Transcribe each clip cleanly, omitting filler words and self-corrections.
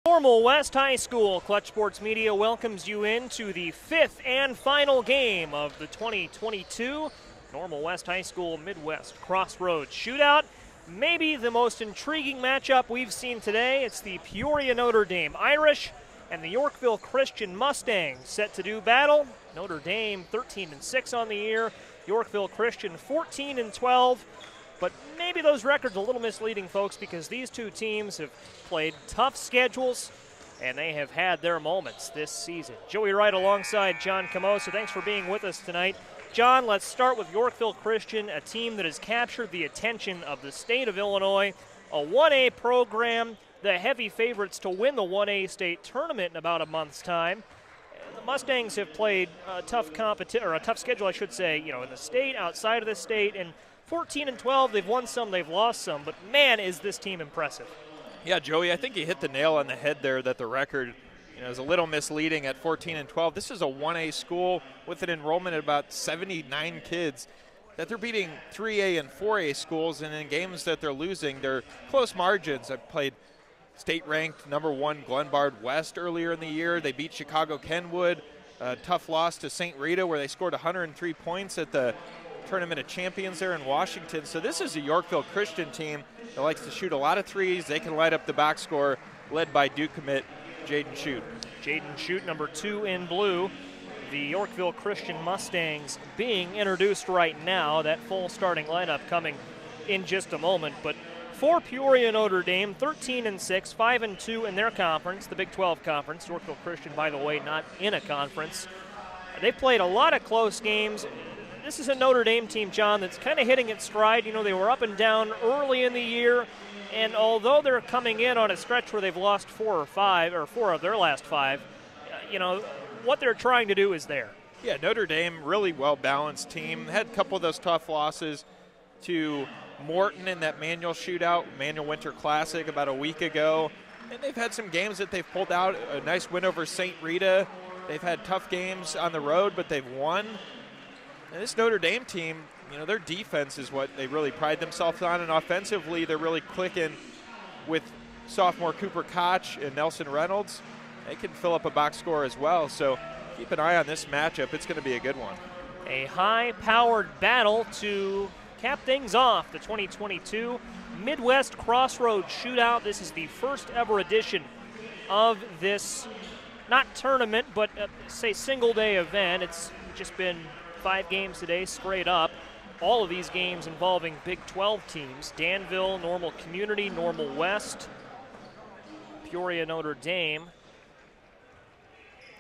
Normal West High School Clutch Sports Media welcomes you into the fifth and final game of the 2022 Normal West High School Midwest Crossroads Shootout. Maybe the most intriguing matchup we've seen today. It's the Peoria Notre Dame Irish and the Yorkville Christian Mustangs set to do battle. Notre Dame 13-6 on the year, Yorkville Christian 14-12. But maybe those records are a little misleading, folks, because these two teams have played tough schedules, and they have had their moments this season. Joey Wright alongside John Camosa. Thanks for being with us tonight. John, let's start with Yorkville Christian, a team that has captured the attention of the state of Illinois, a 1A program, the heavy favorites to win the 1A state tournament in about a month's time. The Mustangs have played a tough schedule, I should say, in the state, outside of the state, and 14-12, they've won some, they've lost some, but man, is this team impressive. Yeah, Joey, I think you hit the nail on the head there that the record is a little misleading at 14-12. This is a 1A school with an enrollment of about 79 kids that they're beating 3A and 4A schools, and in games that they're losing, they're close margins. I've played state-ranked #1 Glenbard West earlier in the year. They beat Chicago Kenwood, a tough loss to St. Rita where they scored 103 points at the Tournament of Champions there in Washington. So this is a Yorkville Christian team that likes to shoot a lot of threes. They can light up the box score, led by Duke commit Jaden Schutt. Jaden Schutt, #2 in blue. The Yorkville Christian Mustangs being introduced right now. That full starting lineup coming in just a moment. But for Peoria Notre Dame, 13-6, 5-2 in their conference, the Big 12 conference. Yorkville Christian, by the way, not in a conference. They played a lot of close games. This is a Notre Dame team, John, that's kind of hitting its stride. They were up and down early in the year, and although they're coming in on a stretch where they've lost 4 of their last 5, what they're trying to do is there. Yeah, Notre Dame, really well-balanced team. Had a couple of those tough losses to Morton in that Manual Shootout, Manual Winter Classic about a week ago. And they've had some games that they've pulled out. A nice win over St. Rita. They've had tough games on the road, but they've won. And this Notre Dame team, their defense is what they really pride themselves on, and offensively they're really clicking with sophomore Cooper Koch and Nelson Reynolds. They can fill up a box score as well, so keep an eye on this matchup. It's going to be a good one. A high-powered battle to cap things off the 2022 Midwest Crossroads Shootout. This is the first ever edition of this, not tournament, but say single-day event. It's just been 5 games today straight up. All of these games involving Big 12 teams. Danville, Normal Community, Normal West, Peoria Notre Dame.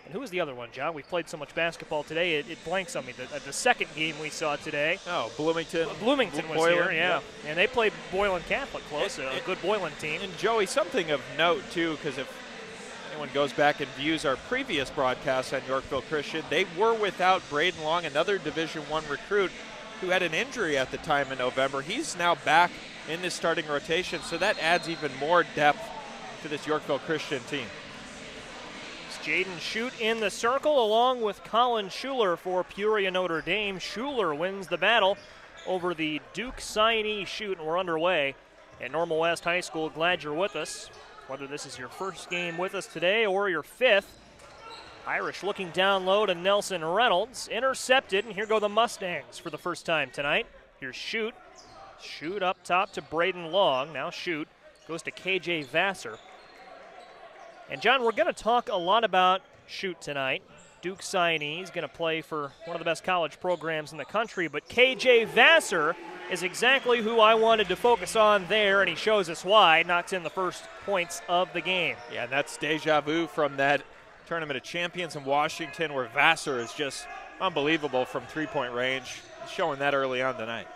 And who was the other one, John? We played so much basketball today, it blanks on me. The second game we saw today. Oh, Bloomington. Bloomington was Boylan, here, yeah. And they played Boylan Catholic close, a good Boylan team. And Joey, something of note, too, because if anyone goes back and views our previous broadcast on Yorkville Christian, they were without Braden Long, another Division I recruit who had an injury at the time in November. He's now back in this starting rotation, so that adds even more depth to this Yorkville Christian team. It's Jaden Schutt in the circle along with Colin Schuler for Peoria Notre Dame. Schuler wins the battle over the Duke signee Schutt, and we're underway at Normal West High School. Glad you're with us. Whether this is your first game with us today or your 5th. Irish looking down low to Nelson Reynolds. Intercepted, and here go the Mustangs for the first time tonight. Here's Schutt. Schutt up top to Braden Long. Now Schutt goes to KJ Vassar. And, John, we're going to talk a lot about Schutt tonight. Duke signee. He's going to play for one of the best college programs in the country. But KJ Vassar is exactly who I wanted to focus on there, and he shows us why. Knocks in the first points of the game. Yeah, that's deja vu from that Tournament of Champions in Washington where Vassar is just unbelievable from three-point range. He's showing that early on tonight.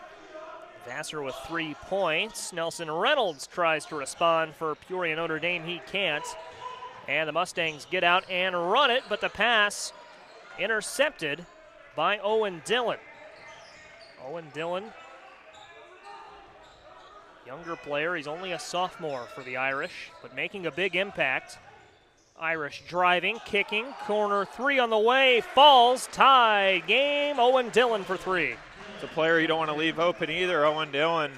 Vassar with 3 points. Nelson Reynolds tries to respond for Peoria Notre Dame. He can't. And the Mustangs get out and run it, but the pass intercepted by Owen Dillon. Owen Dillon, younger player. He's only a sophomore for the Irish, but making a big impact. Irish driving, kicking, corner 3 on the way, falls, tie game. Owen Dillon for 3. It's a player you don't want to leave open either. Owen Dillon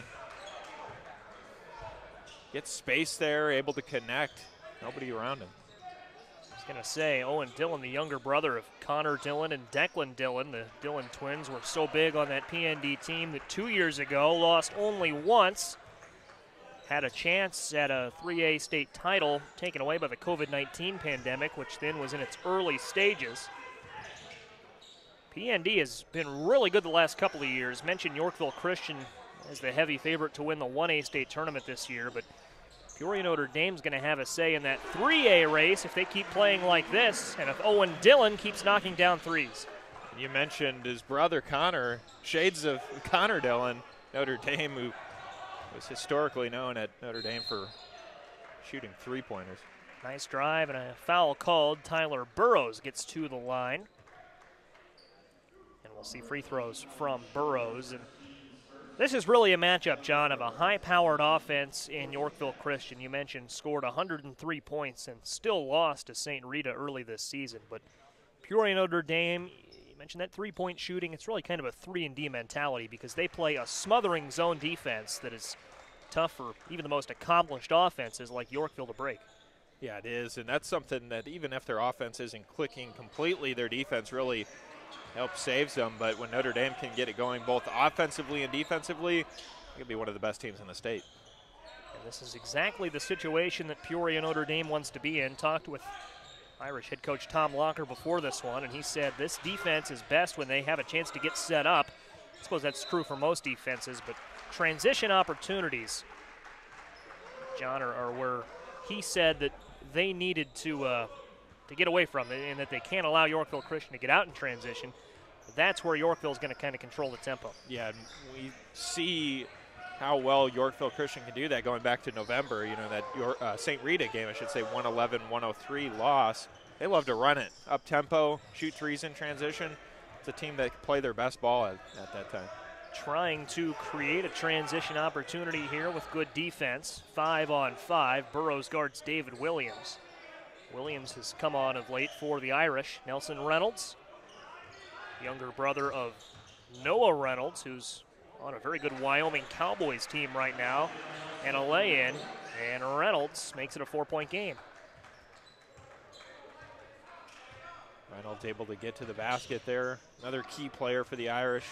gets space there, able to connect. Nobody around him. I was going to say, Owen Dillon, the younger brother of Connor Dillon and Declan Dillon. The Dillon twins were so big on that PND team that 2 years ago lost only once. Had a chance at a 3A state title taken away by the COVID-19 pandemic, which then was in its early stages. PND has been really good the last couple of years. Mentioned Yorkville Christian as the heavy favorite to win the 1A state tournament this year, but Peoria Notre Dame's going to have a say in that 3A race if they keep playing like this, and if Owen Dillon keeps knocking down threes. You mentioned his brother Connor, shades of Connor Dillon, Notre Dame, who was historically known at Notre Dame for shooting three-pointers. Nice drive and a foul called. Tyler Burrows gets to the line. And we'll see free throws from Burrows. And this is really a matchup, John, of a high-powered offense in Yorkville Christian. You mentioned scored 103 points and still lost to St. Rita early this season. But Peoria Notre Dame, you mentioned that three-point shooting. It's really kind of a 3-and-D mentality because they play a smothering zone defense that is tough for even the most accomplished offenses like Yorkville to break. Yeah, it is, and that's something that even if their offense isn't clicking completely, their defense really helps saves them. But when Notre Dame can get it going both offensively and defensively, it could be one of the best teams in the state. And this is exactly the situation that Peoria Notre Dame wants to be in. Talked with Irish head coach Tom Locker before this one, and he said this defense is best when they have a chance to get set up. I suppose that's true for most defenses, but transition opportunities, John, are where he said that they needed to get away from it and that they can't allow Yorkville Christian to get out in transition. That's where Yorkville's going to kind of control the tempo. Yeah, and we see how well Yorkville Christian can do that going back to November. You know, that St. Rita game, I should say, 111-103 loss. They love to run it up-tempo, shoot threes in transition. It's a team that can play their best ball at that time. Trying to create a transition opportunity here with good defense. 5-on-5. Burrows guards David Williams. Williams has come on of late for the Irish. Nelson Reynolds, younger brother of Noah Reynolds, who's on a very good Wyoming Cowboys team right now. And a lay-in, and Reynolds makes it a 4-point game. Reynolds able to get to the basket there. Another key player for the Irish.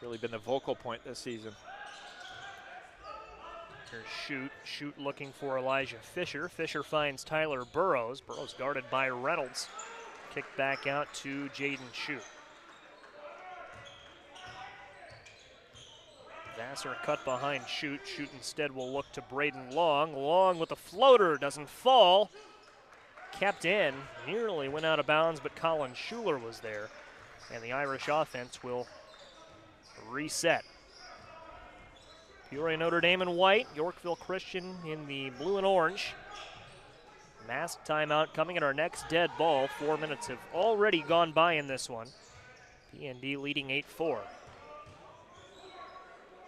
Really been the vocal point this season. Here's Schutt looking for Elijah Fisher. Fisher finds Tyler Burrows. Burrows guarded by Reynolds. Kicked back out to Jaden Schutt. Vassar cut behind Schutt. Schutt instead will look to Braden Long. Long with a floater, doesn't fall. Kept in, nearly went out of bounds, but Colin Schuler was there. And the Irish offense will reset. Peoria Notre Dame in white, Yorkville Christian in the blue and orange. Masked timeout coming at our next dead ball. 4 minutes have already gone by in this one. PND leading 8-4.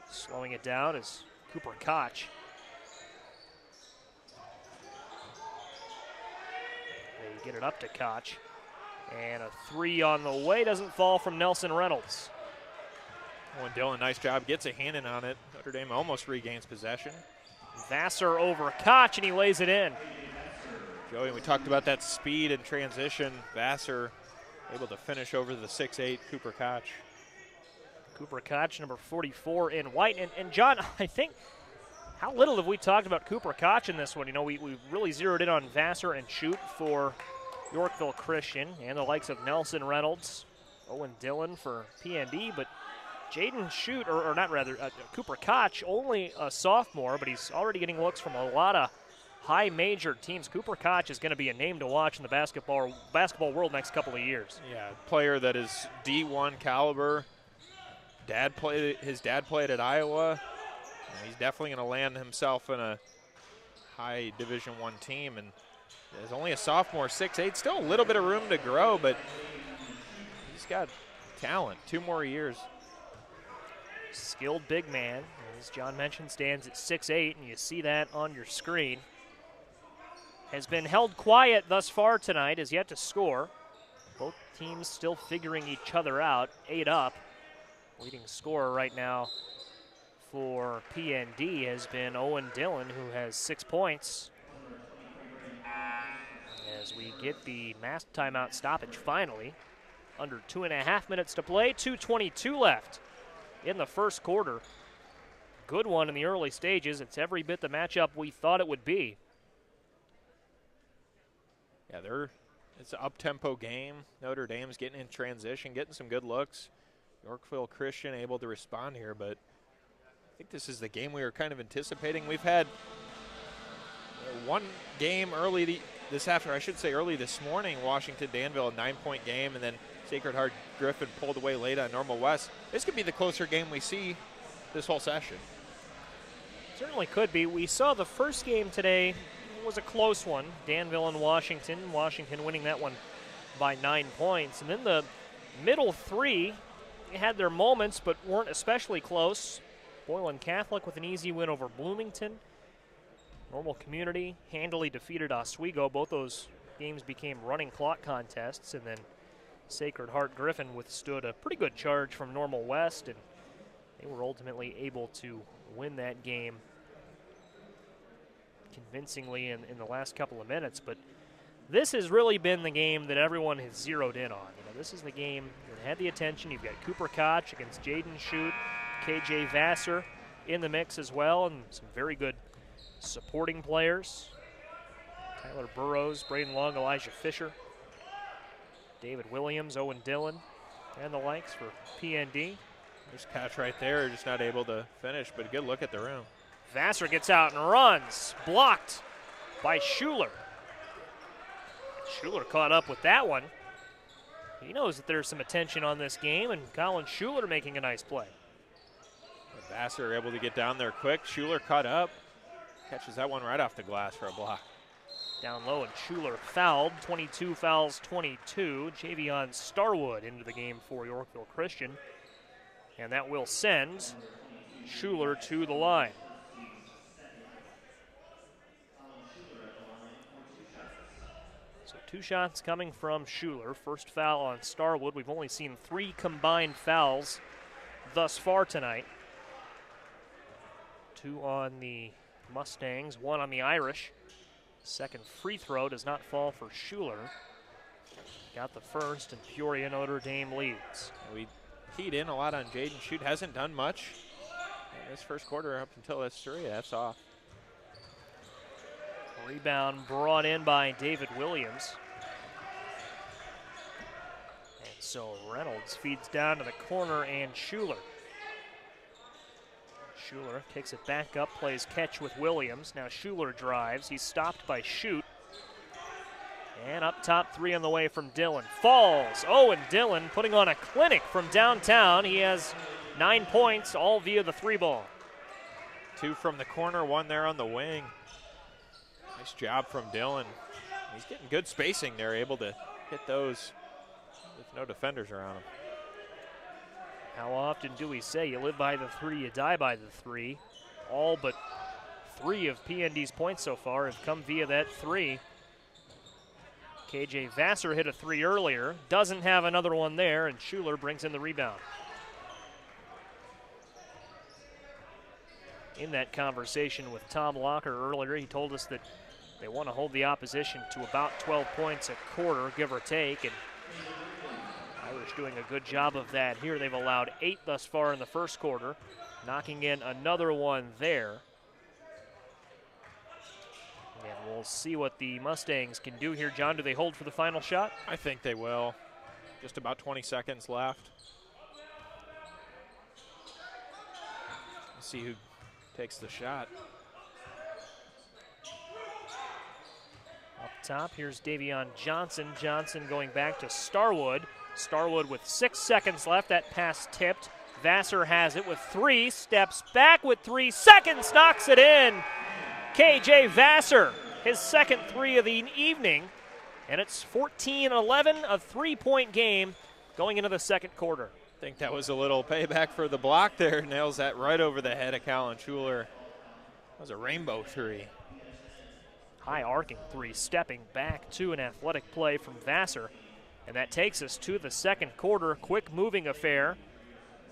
Slowing it down is Cooper Koch. They get it up to Koch. And a three on the way, doesn't fall from Nelson Reynolds. Owen Dillon, nice job, gets a hand in on it. Notre Dame almost regains possession. Vassar over Koch, and he lays it in. Joey, we talked about that speed and transition. Vassar able to finish over the 6'8", Cooper Koch. Cooper Koch, number 44 in white. And John, I think, how little have we talked about Cooper Koch in this one? You know, we really zeroed in on Vassar and Schutt for Yorkville Christian and the likes of Nelson Reynolds, Owen Dillon for PND, but Jaden Schutt, or not rather, Cooper Koch, only a sophomore, but he's already getting looks from a lot of high major teams. Cooper Koch is going to be a name to watch in the basketball world next couple of years. Yeah, player that is D1 caliber. His dad played at Iowa. And he's definitely going to land himself in a high Division I team. And there's only a sophomore, 6'8", still a little bit of room to grow, but he's got talent. 2 more years. Skilled big man, as John mentioned, stands at 6'8", and you see that on your screen. Has been held quiet thus far tonight, has yet to score. Both teams still figuring each other out, 8 up. Leading scorer right now for PND has been Owen Dillon, who has 6 points we get the masked timeout stoppage finally. Under 2.5 minutes to play, 2:22 left in the first quarter. Good one in the early stages. It's every bit the matchup we thought it would be. Yeah, it's an up-tempo game. Notre Dame's getting in transition, getting some good looks. Yorkville Christian able to respond here, but I think this is the game we were kind of anticipating. We've had one game early this morning, Washington-Danville, a 9-point game, and then Sacred Heart Griffin pulled away late on Normal West. This could be the closer game we see this whole session. Certainly could be. We saw the first game today was a close one. Danville and Washington. Washington winning that one by 9 points. And then the middle three had their moments but weren't especially close. Boylan Catholic with an easy win over Bloomington. Normal Community handily defeated Oswego. Both those games became running clock contests. And then Sacred Heart Griffin withstood a pretty good charge from Normal West, and they were ultimately able to win that game convincingly in the last couple of minutes. But this has really been the game that everyone has zeroed in on. This is the game that had the attention. You've got Cooper Koch against Jaden Schutt, KJ Vassar in the mix as well, and some very good supporting players. Tyler Burrows, Braden Long, Elijah Fisher, David Williams, Owen Dillon, and the likes for PND. There's Koch right there, just not able to finish, but a good look at the rim. Vassar gets out and runs, blocked by Schuler. Schuler caught up with that one. He knows that there's some attention on this game, and Colin Schuler making a nice play. Vassar able to get down there quick. Schuler caught up, catches that one right off the glass for a block. Down low, and Schuler fouled. 22 fouls, 22. Javion Starwood into the game for Yorkville Christian, and that will send Schuler to the line. So 2 shots coming from Schuler. First foul on Starwood. We've only seen 3 combined fouls thus far tonight. 2 on the Mustangs, 1 on the Irish. Second free throw does not fall for Schuler. Got the first, and Peoria Notre Dame leads. We keyed in a lot on Jaden Schutt. Hasn't done much in this first quarter up until this 3. That's off. Rebound brought in by David Williams. And so Reynolds feeds down to the corner, and Schuler. Schuler kicks it back up, plays catch with Williams. Now Schuler drives. He's stopped by Schutt. And up top, 3 on the way from Dillon. Falls. Owen Dillon putting on a clinic from downtown. He has 9 points, all via the 3 ball. 2 from the corner, 1 there on the wing. Nice job from Dillon. He's getting good spacing there, able to hit those with no defenders around him. How often do we say you live by the 3, you die by the 3? All but 3 of PND's points so far have come via that 3. KJ Vassar hit a 3 earlier, doesn't have another one there, and Schuler brings in the rebound. In that conversation with Tom Locker earlier, he told us that they want to hold the opposition to about 12 points a quarter, give or take, and Irish doing a good job of that here. They've allowed 8 thus far in the first quarter, knocking in another one there. And we'll see what the Mustangs can do here. John, do they hold for the final shot? I think they will. Just about 20 seconds left. Let's see who takes the shot. Up top, here's Davion Johnson. Johnson going back to Starwood. Starwood with 6 seconds left. That pass tipped. Vassar has it with 3. Steps back with 3 seconds. Knocks it in. KJ Vassar, his second 3 of the evening. And it's 14-11, a 3-point game going into the second quarter. I think that was a little payback for the block there. Nails that right over the head of Colin Schuler. That was a rainbow 3. High arcing 3, stepping back to an athletic play from Vassar. And that takes us to the second quarter. Quick moving affair.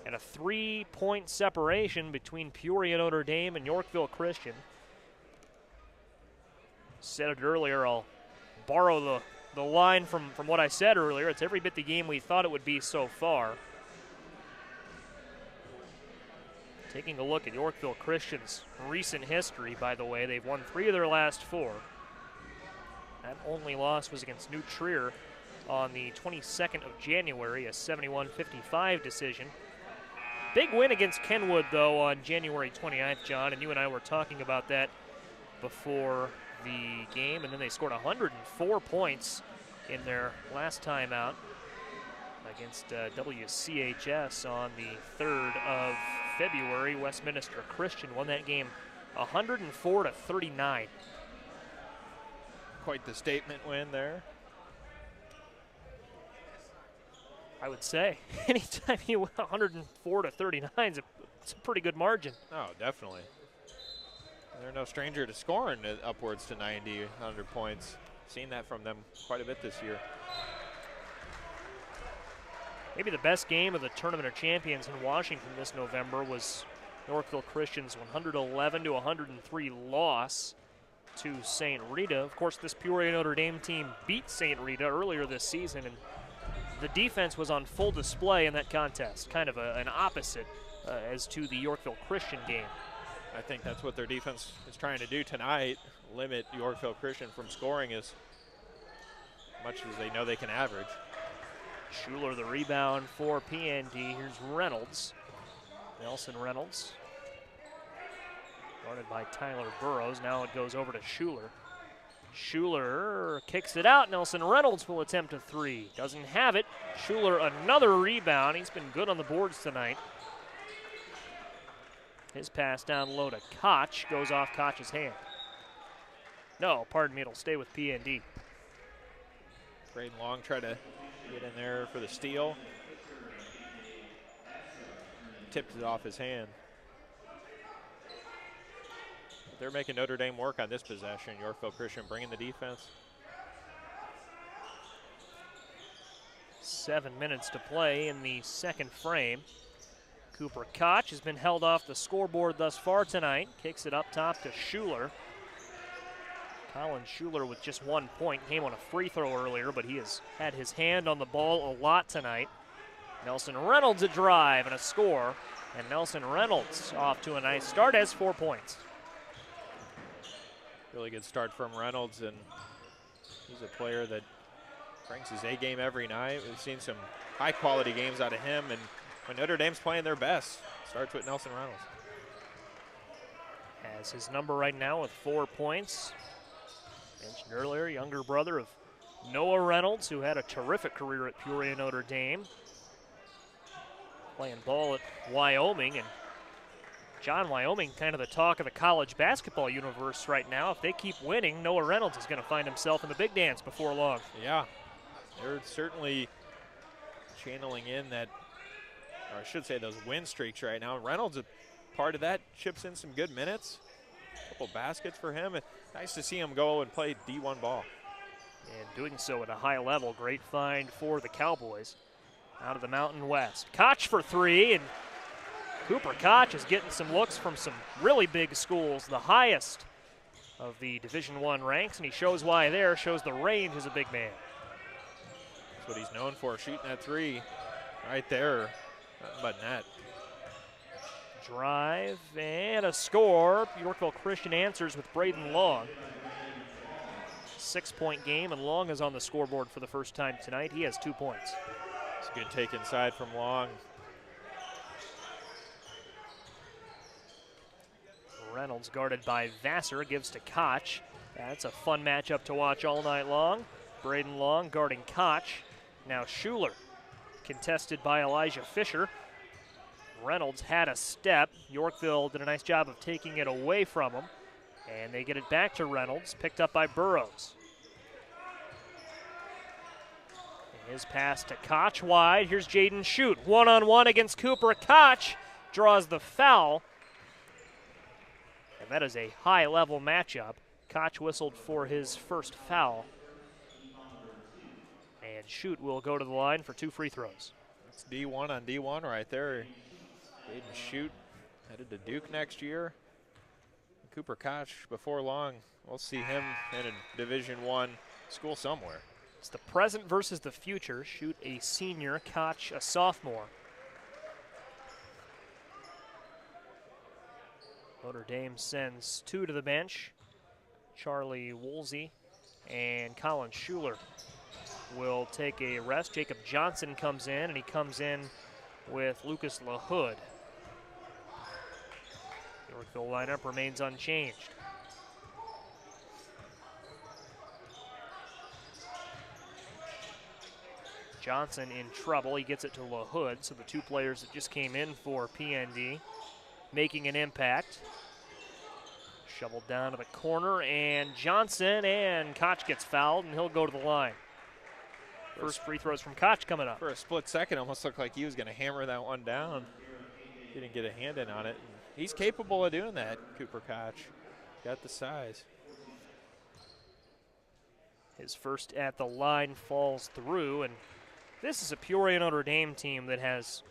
And a 3-point separation between Peoria Notre Dame and Yorkville Christian. Said it earlier, I'll borrow the the line from what I said earlier. It's every bit the game we thought it would be so far. Taking a look at Yorkville Christian's recent history, by the way, they've won 3 of their last 4. That only loss was against New Trier on the 22nd of January, a 71-55 decision. Big win against Kenwood, though, on January 29th, John, and you and I were talking about that before the game, and then they scored 104 points in their last time out against WCHS on the 3rd of February. Westminster Christian won that game 104-39. Quite the statement win there. I would say. Anytime you win 104-39, it's a pretty good margin. Oh, definitely. They're no stranger to scoring upwards to 90, 100 points. Seen that from them quite a bit this year. Maybe the best game of the Tournament of Champions in Washington this November was Yorkville Christian's 111-103 loss to St. Rita. Of course, this Peoria Notre Dame team beat St. Rita earlier this season, and the defense was on full display in that contest, kind of an opposite as to the Yorkville Christian game. I think that's what their defense is trying to do tonight, limit Yorkville Christian from scoring as much as they know they can average. Schuler the rebound for PND. Here's Reynolds. Nelson Reynolds. Guarded by Tyler Burrows. Now it goes over to Schuler. Schuler kicks it out. Nelson Reynolds will attempt a 3. Doesn't have it. Schuler another rebound. He's been good on the boards tonight. His pass down low to Koch. Goes off Koch's hand. No, pardon me, it'll stay with PND. Braden Long tried to get in there for the steal. Tipped it off his hand. They're making Notre Dame work on this possession. Yorkville Christian bringing the defense. 7 minutes to play in the second frame. Cooper Koch has been held off the scoreboard thus far tonight. Kicks it up top to Schuler. Colin Schuler with just 1 point. Came on a free throw earlier, but he has had his hand on the ball a lot tonight. Nelson Reynolds a drive and a score. And Nelson Reynolds off to a nice start, has 4 points. Really good start from Reynolds, and he's a player that brings his A game every night. We've seen some high-quality games out of him, and when Notre Dame's playing their best, starts with Nelson Reynolds. Has his number right now with 4 points. Mentioned earlier, younger brother of Noah Reynolds, who had a terrific career at Peoria Notre Dame. Playing ball at Wyoming, and John, Wyoming kind of the talk of the college basketball universe right now. If they keep winning, Noah Reynolds is going to find himself in the big dance before long. Yeah, they're certainly channeling in that, or I should say those win streaks right now. Reynolds, a part of that, chips in some good minutes. A couple baskets for him. Nice to see him go and play D1 ball. And doing so at a high level. Great find for the Cowboys out of the Mountain West. Koch for 3, and Cooper Koch is getting some looks from some really big schools, the highest of the Division I ranks, and he shows why there, shows the range as a big man. That's what he's known for, shooting that 3 right there, nothing but net. Drive and a score. Yorkville Christian answers with Braden Long. 6-point game, and Long is on the scoreboard for the first time tonight. He has 2 points. It's a good take inside from Long. Reynolds guarded by Vassar, gives to Koch. That's a fun matchup to watch all night long. Braden Long guarding Koch. Now Schuler, contested by Elijah Fisher. Reynolds had a step. Yorkville did a nice job of taking it away from him. And they get it back to Reynolds, picked up by Burrows. And his pass to Koch wide. Here's Jaden Schutt. One-on-one against Cooper. Koch draws the foul. And that is a high-level matchup. Koch whistled for his first foul. And Schutt will go to the line for 2 free throws. That's D1 on D1 right there. Jaden Schutt headed to Duke next year. Cooper Koch, before long, we'll see him in a Division I school somewhere. It's the present versus the future. Schutt a senior, Koch a sophomore. Notre Dame sends 2 to the bench. Charlie Woolsey and Colin Schuler will take a rest. Jacob Johnson comes in, and he comes in with Lucas LaHood. The Yorkville lineup remains unchanged. Johnson in trouble. He gets it to LaHood, so the 2 players that just came in for PND making an impact. Shoveled down to the corner, and Johnson, and Koch gets fouled, and he'll go to the line. First free throws from Koch coming up. For a split second, almost looked like he was going to hammer that one down. Didn't get a hand in on it. He's capable of doing that, Cooper Koch. Got the size. His first at the line falls through, and this is a Peoria Notre Dame team that has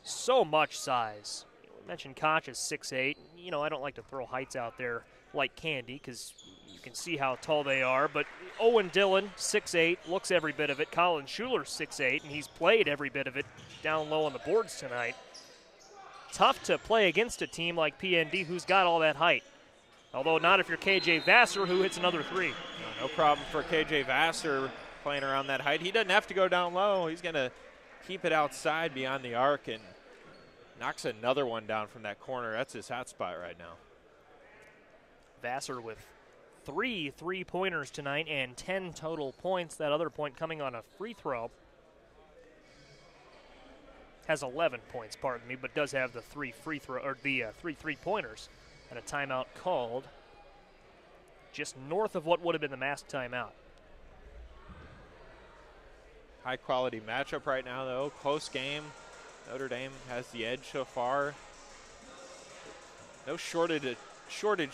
so much size. We mentioned Koch is 6'8". You know, I don't like to throw heights out there like candy because you can see how tall they are, but Owen Dillon, 6'8", looks every bit of it. Colin Schuler, 6'8", and he's played every bit of it down low on the boards tonight. Tough to play against a team like PND who's got all that height. Although not if you're KJ Vassar, who hits another 3. No problem for KJ Vassar playing around that height. He doesn't have to go down low. He's going to keep it outside beyond the arc and knocks another one down from that corner. That's his hot spot right now. Vassar with 3 3-pointers tonight and 10 total points. That other point coming on a free throw. Has 11 points, pardon me, but does have the 3 free 3-pointers and a timeout called just north of what would have been the masked timeout. High quality matchup right now, though. Close game. Notre Dame has the edge so far. No shortage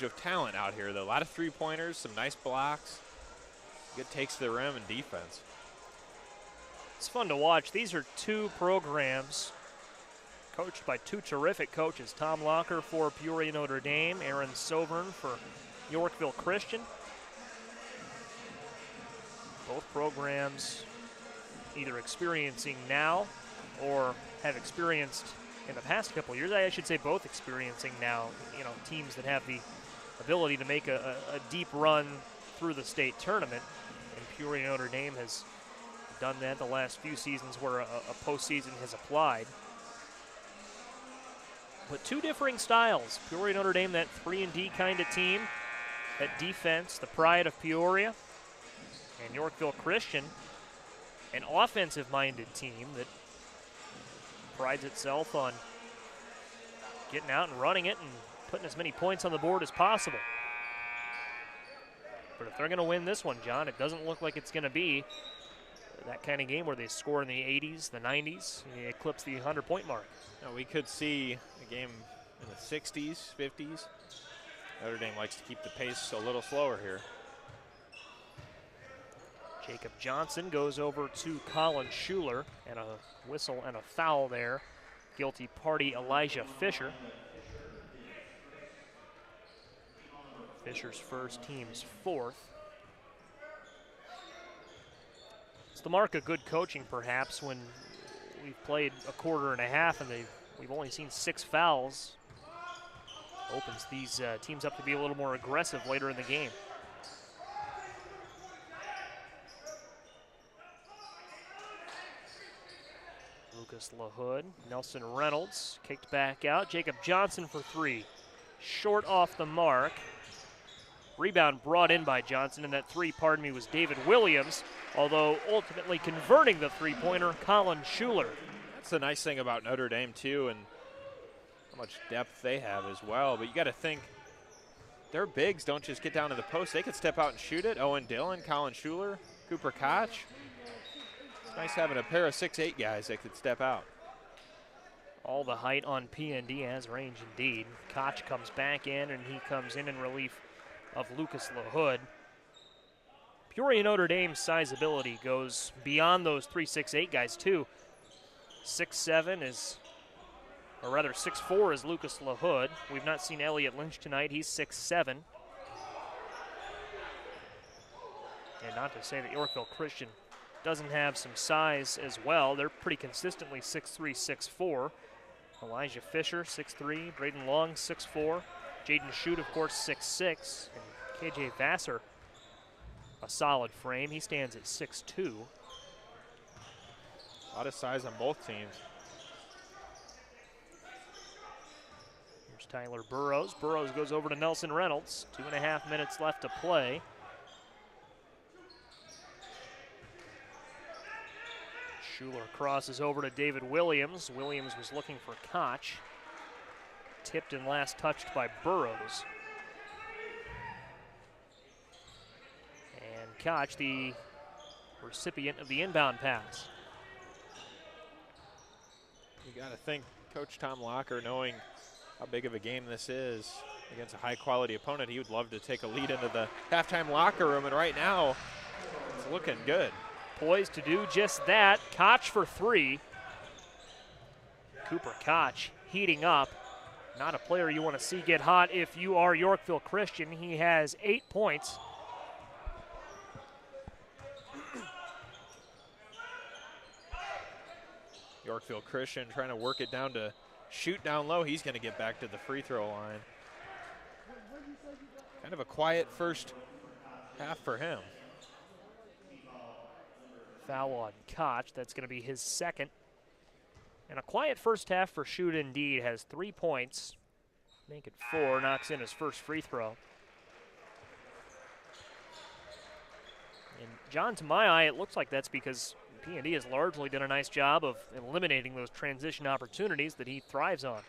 of talent out here, though. A lot of 3-pointers, some nice blocks. Good takes to the rim and defense. It's fun to watch. These are 2 programs coached by 2 terrific coaches. Tom Locker for Peoria Notre Dame, Aaron Sovern for Yorkville Christian. Both programs either experiencing now or have experienced in the past couple of years. I should say both experiencing now, you know, teams that have the ability to make a deep run through the state tournament. And Peoria Notre Dame has done that the last few seasons where a postseason has applied. But 2 differing styles. Peoria Notre Dame, that 3-and-D kind of team, that defense, the pride of Peoria. And Yorkville Christian, an offensive-minded team that prides itself on getting out and running it and putting as many points on the board as possible. But if they're going to win this one, John, it doesn't look like it's going to be that kind of game where they score in the 80s, the 90s, and they eclipse the 100-point mark. Now, we could see a game in the 60s, 50s. Notre Dame likes to keep the pace a little slower here. Jacob Johnson goes over to Colin Schuler, and a whistle and a foul there. Guilty party Elijah Fisher. Fisher's first, team's 4th. It's the mark of good coaching, perhaps, when we've played a quarter and a half and we've only seen 6 fouls. Opens these teams up to be a little more aggressive later in the game. Lucas LaHood, Nelson Reynolds kicked back out. Jacob Johnson for 3. Short off the mark. Rebound brought in by Johnson, and that 3, pardon me, was David Williams, although ultimately converting the 3-pointer, Colin Schuler. That's the nice thing about Notre Dame, too, and how much depth they have as well. But you got to think, their bigs don't just get down to the post. They could step out and shoot it. Owen Dillon, Colin Schuler, Cooper Koch. It's nice having a pair of 6'8" guys that could step out. All the height on PND has range indeed. Koch comes back in, and he comes in relief of Lucas LaHood. Peoria Notre Dame's sizeability goes beyond those 3 6'8" guys, too. 6'7" is, or rather 6'4" is Lucas LaHood. We've not seen Elliott Lynch tonight. He's 6'7". And not to say that Yorkville Christian doesn't have some size as well. They're pretty consistently 6'3", 6'4". Elijah Fisher, 6'3", Braden Long, 6'4", Jaden Schutt, of course, 6'6", and KJ Vassar, a solid frame. He stands at 6'2". A lot of size on both teams. Here's Tyler Burrows. Burrows goes over to Nelson Reynolds. 2.5 minutes left to play. Schuler crosses over to David Williams. Williams was looking for Koch. Tipped and last touched by Burrows. And Koch, the recipient of the inbound pass. You got to think Coach Tom Locker, knowing how big of a game this is against a high-quality opponent, he would love to take a lead into the halftime locker room, and right now it's looking good. Poised to do just that. Koch for 3. Cooper Koch heating up. Not a player you want to see get hot if you are Yorkville Christian. He has 8 points. Yorkville Christian trying to work it down to Schutt down low. He's going to get back to the free throw line. Kind of a quiet first half for him. Foul on Koch. That's going to be his second. And a quiet first half for Schutt indeed. Has 3 points. Make it 4. Knocks in his first free throw. And John, to my eye, it looks like that's because P&D has largely done a nice job of eliminating those transition opportunities that he thrives on.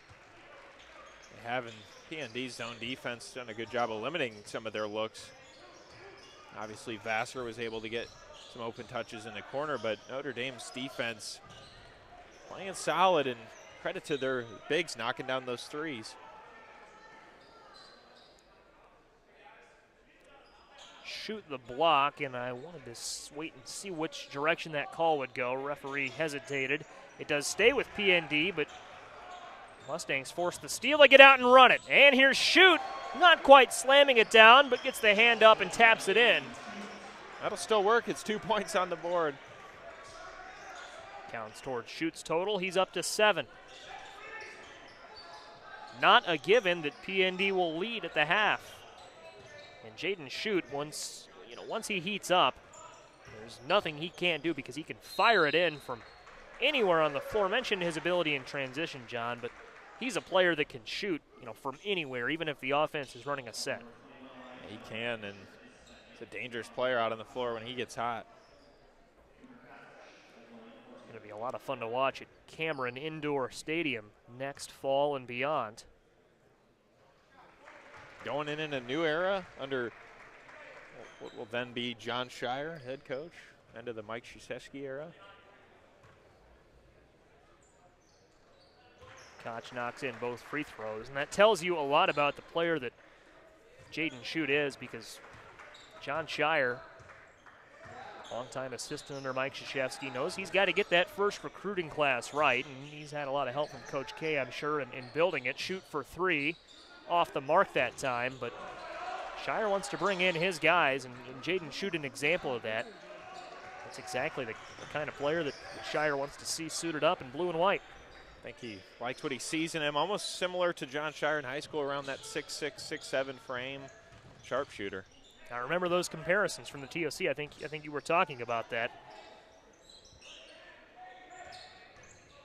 They have, in P&D's zone defense, done a good job of limiting some of their looks. Obviously, Vassar was able to get some open touches in the corner, but Notre Dame's defense playing solid, and credit to their bigs knocking down those threes. Shoot the block, and I wanted to wait and see which direction that call would go. Referee hesitated. It does stay with PND, but Mustangs force the steal. They get out and run it. And here's Schutt, not quite slamming it down, but gets the hand up and taps it in. That'll still work. It's 2 points on the board. Counts towards Schutt's total. He's up to 7. Not a given that PND will lead at the half. And Jaden Schutt, once he heats up, there's nothing he can't do because he can fire it in from anywhere on the floor. I mentioned his ability in transition, John, but he's a player that can shoot, from anywhere, even if the offense is running a set. He can, and he's a dangerous player out on the floor when he gets hot. It's going to be a lot of fun to watch at Cameron Indoor Stadium next fall and beyond. Going in a new era under what will then be John Shire, head coach, end of the Mike Krzyzewski era. Koch knocks in both free throws, and that tells you a lot about the player that Jaden Schutt is, because John Shire, longtime assistant under Mike Krzyzewski, knows he's got to get that first recruiting class right, and he's had a lot of help from Coach K, I'm sure, in building it. Schutt for 3. Off the mark that time, but Shire wants to bring in his guys, and Jaden Schutt an example of that. That's exactly the kind of player that Shire wants to see suited up in blue and white. I think he likes what he sees in him, almost similar to John Shire in high school, around that 6'6", 6'7" frame, sharpshooter. I remember those comparisons from the TOC. I think you were talking about that.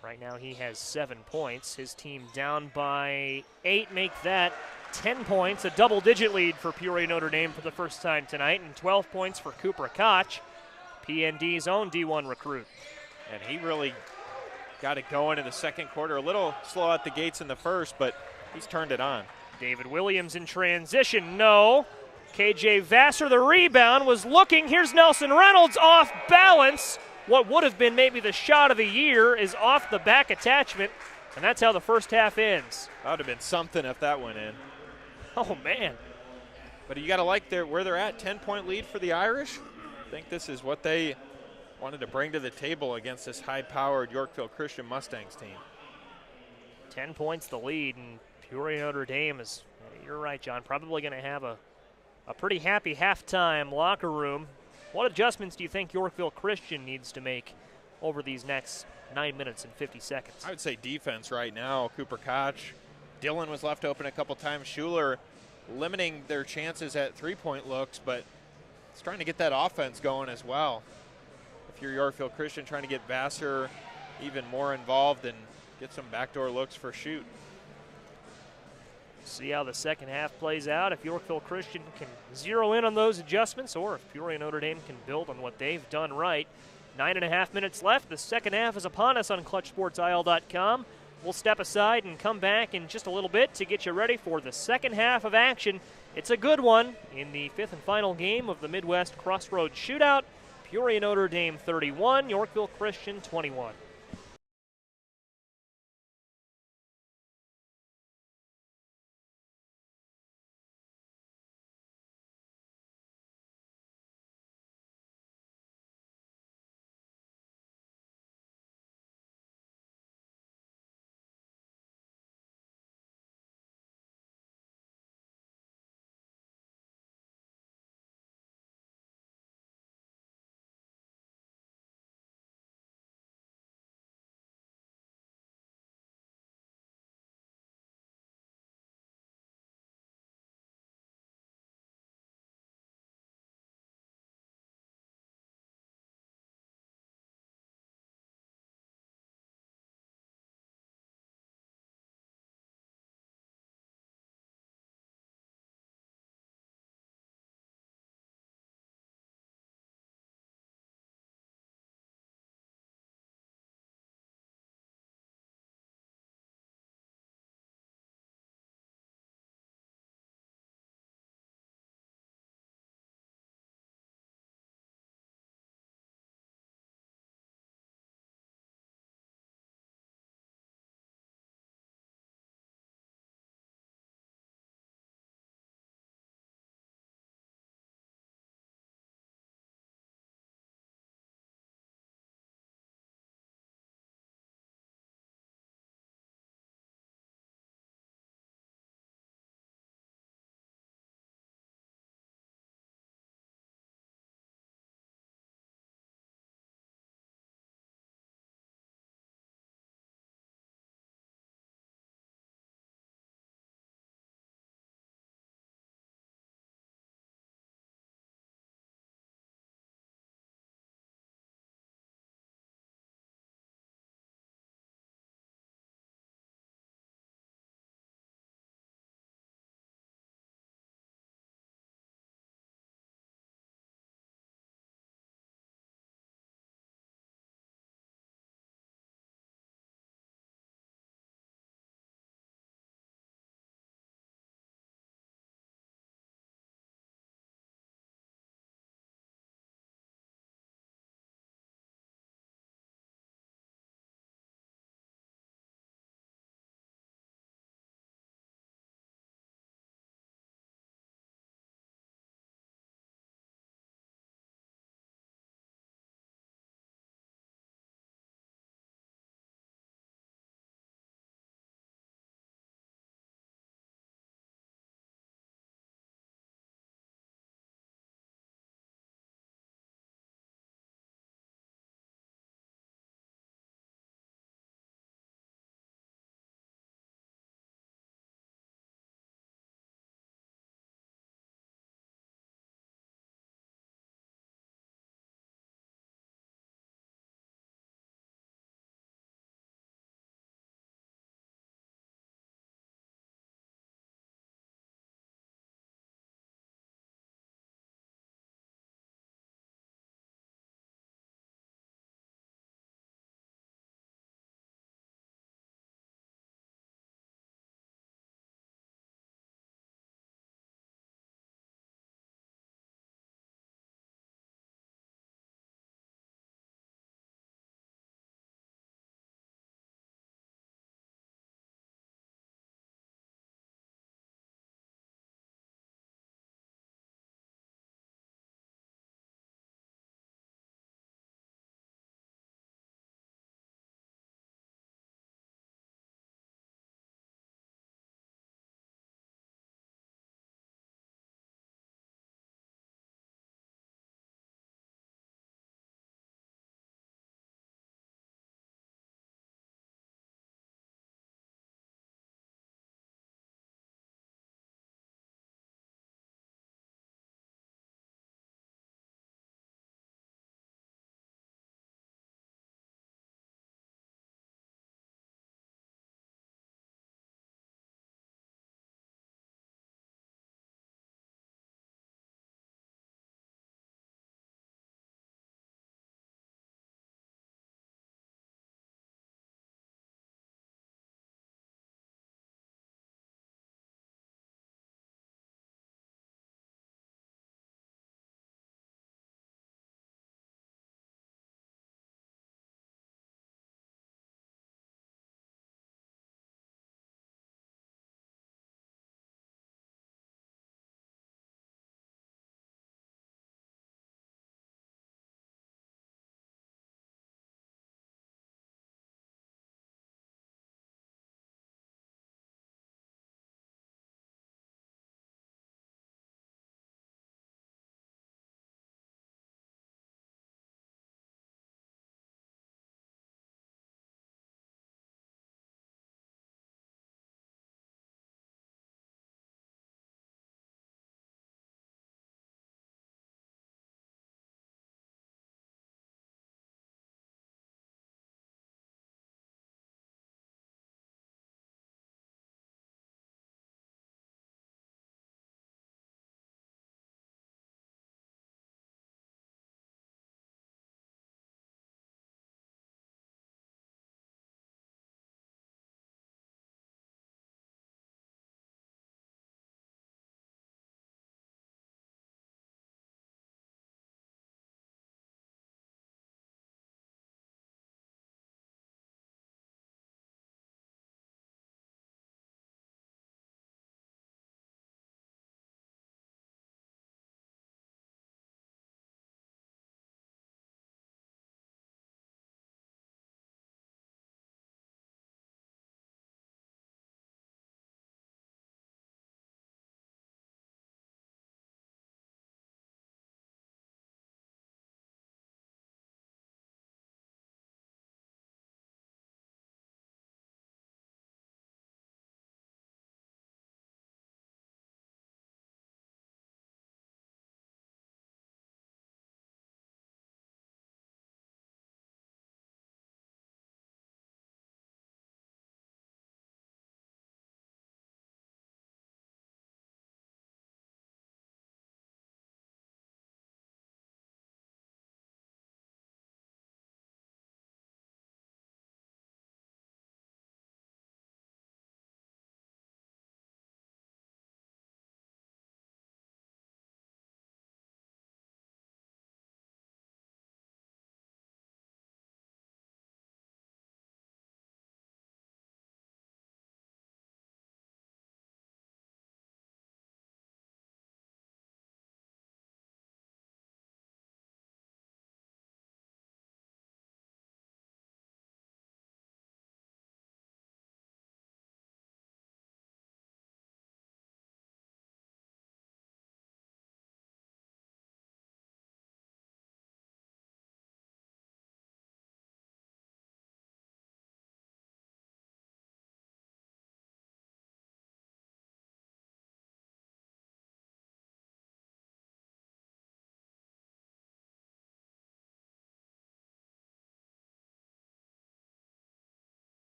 Right now he has 7 points. His team down by 8, make that 10 points, a double-digit lead for Peoria Notre Dame for the first time tonight, and 12 points for Cooper Koch, PND's own D1 recruit. And he really got it going in the second quarter. A little slow out the gates in the first, but he's turned it on. David Williams in transition, no. KJ Vassar, the rebound, was looking. Here's Nelson Reynolds off balance. What would have been maybe the shot of the year is off the back attachment, and that's how the first half ends. That would have been something if that went in. Oh, man. But you got to like where they're at, 10-point lead for the Irish. I think this is what they wanted to bring to the table against this high-powered Yorkville Christian Mustangs team. 10 points the lead, and Peoria Notre Dame is, you're right, John, probably going to have a pretty happy halftime locker room. What adjustments do you think Yorkville Christian needs to make over these next 9 minutes and 50 seconds? I would say defense right now. Cooper Koch, Dillon was left open a couple times. Schuler limiting their chances at three-point looks, but it's trying to get that offense going as well. If you're Yorkville Christian, trying to get Vassar even more involved and get some backdoor looks for Schutt. See how the second half plays out. If Yorkville Christian can zero in on those adjustments, or if Peoria Notre Dame can build on what they've done right. 9.5 minutes left. The second half is upon us on ClutchSportsIsle.com. We'll step aside and come back in just a little bit to get you ready for the second half of action. It's a good one in the fifth and final game of the Midwest Crossroads Shootout. Peoria Notre Dame 31, Yorkville Christian 21.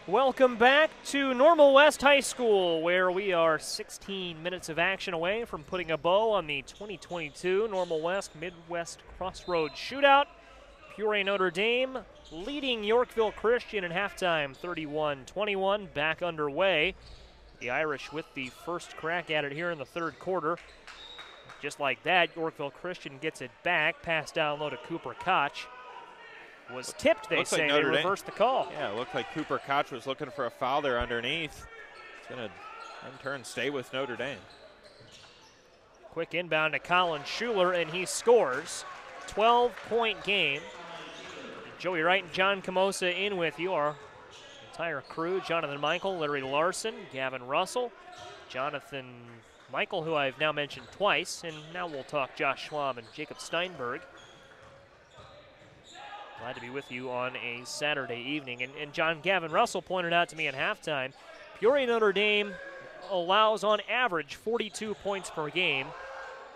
Welcome back to Normal West High School, where we are 16 minutes of action away from putting a bow on the 2022 Normal West Midwest Crossroads Shootout. Peoria Notre Dame leading Yorkville Christian at halftime, 31-21, back underway. The Irish with the first crack at it here in the third quarter. Just like that, Yorkville Christian gets it back, pass down low to Cooper Koch. Was tipped, they say. They reversed the call. Yeah, it looked like Cooper Koch was looking for a foul there underneath. It's going to, in turn, stay with Notre Dame. Quick inbound to Colin Schuler, and he scores. 12-point game. Joey Wright and John Camosa in with you. Our entire crew, Jonathan Michael, Larry Larson, Gavin Russell, Jonathan Michael, who I've now mentioned twice, and now we'll talk Josh Schwab and Jacob Steinberg. Glad to be with you on a Saturday evening. And John, Gavin Russell pointed out to me at halftime, Peoria Notre Dame allows on average 42 points per game,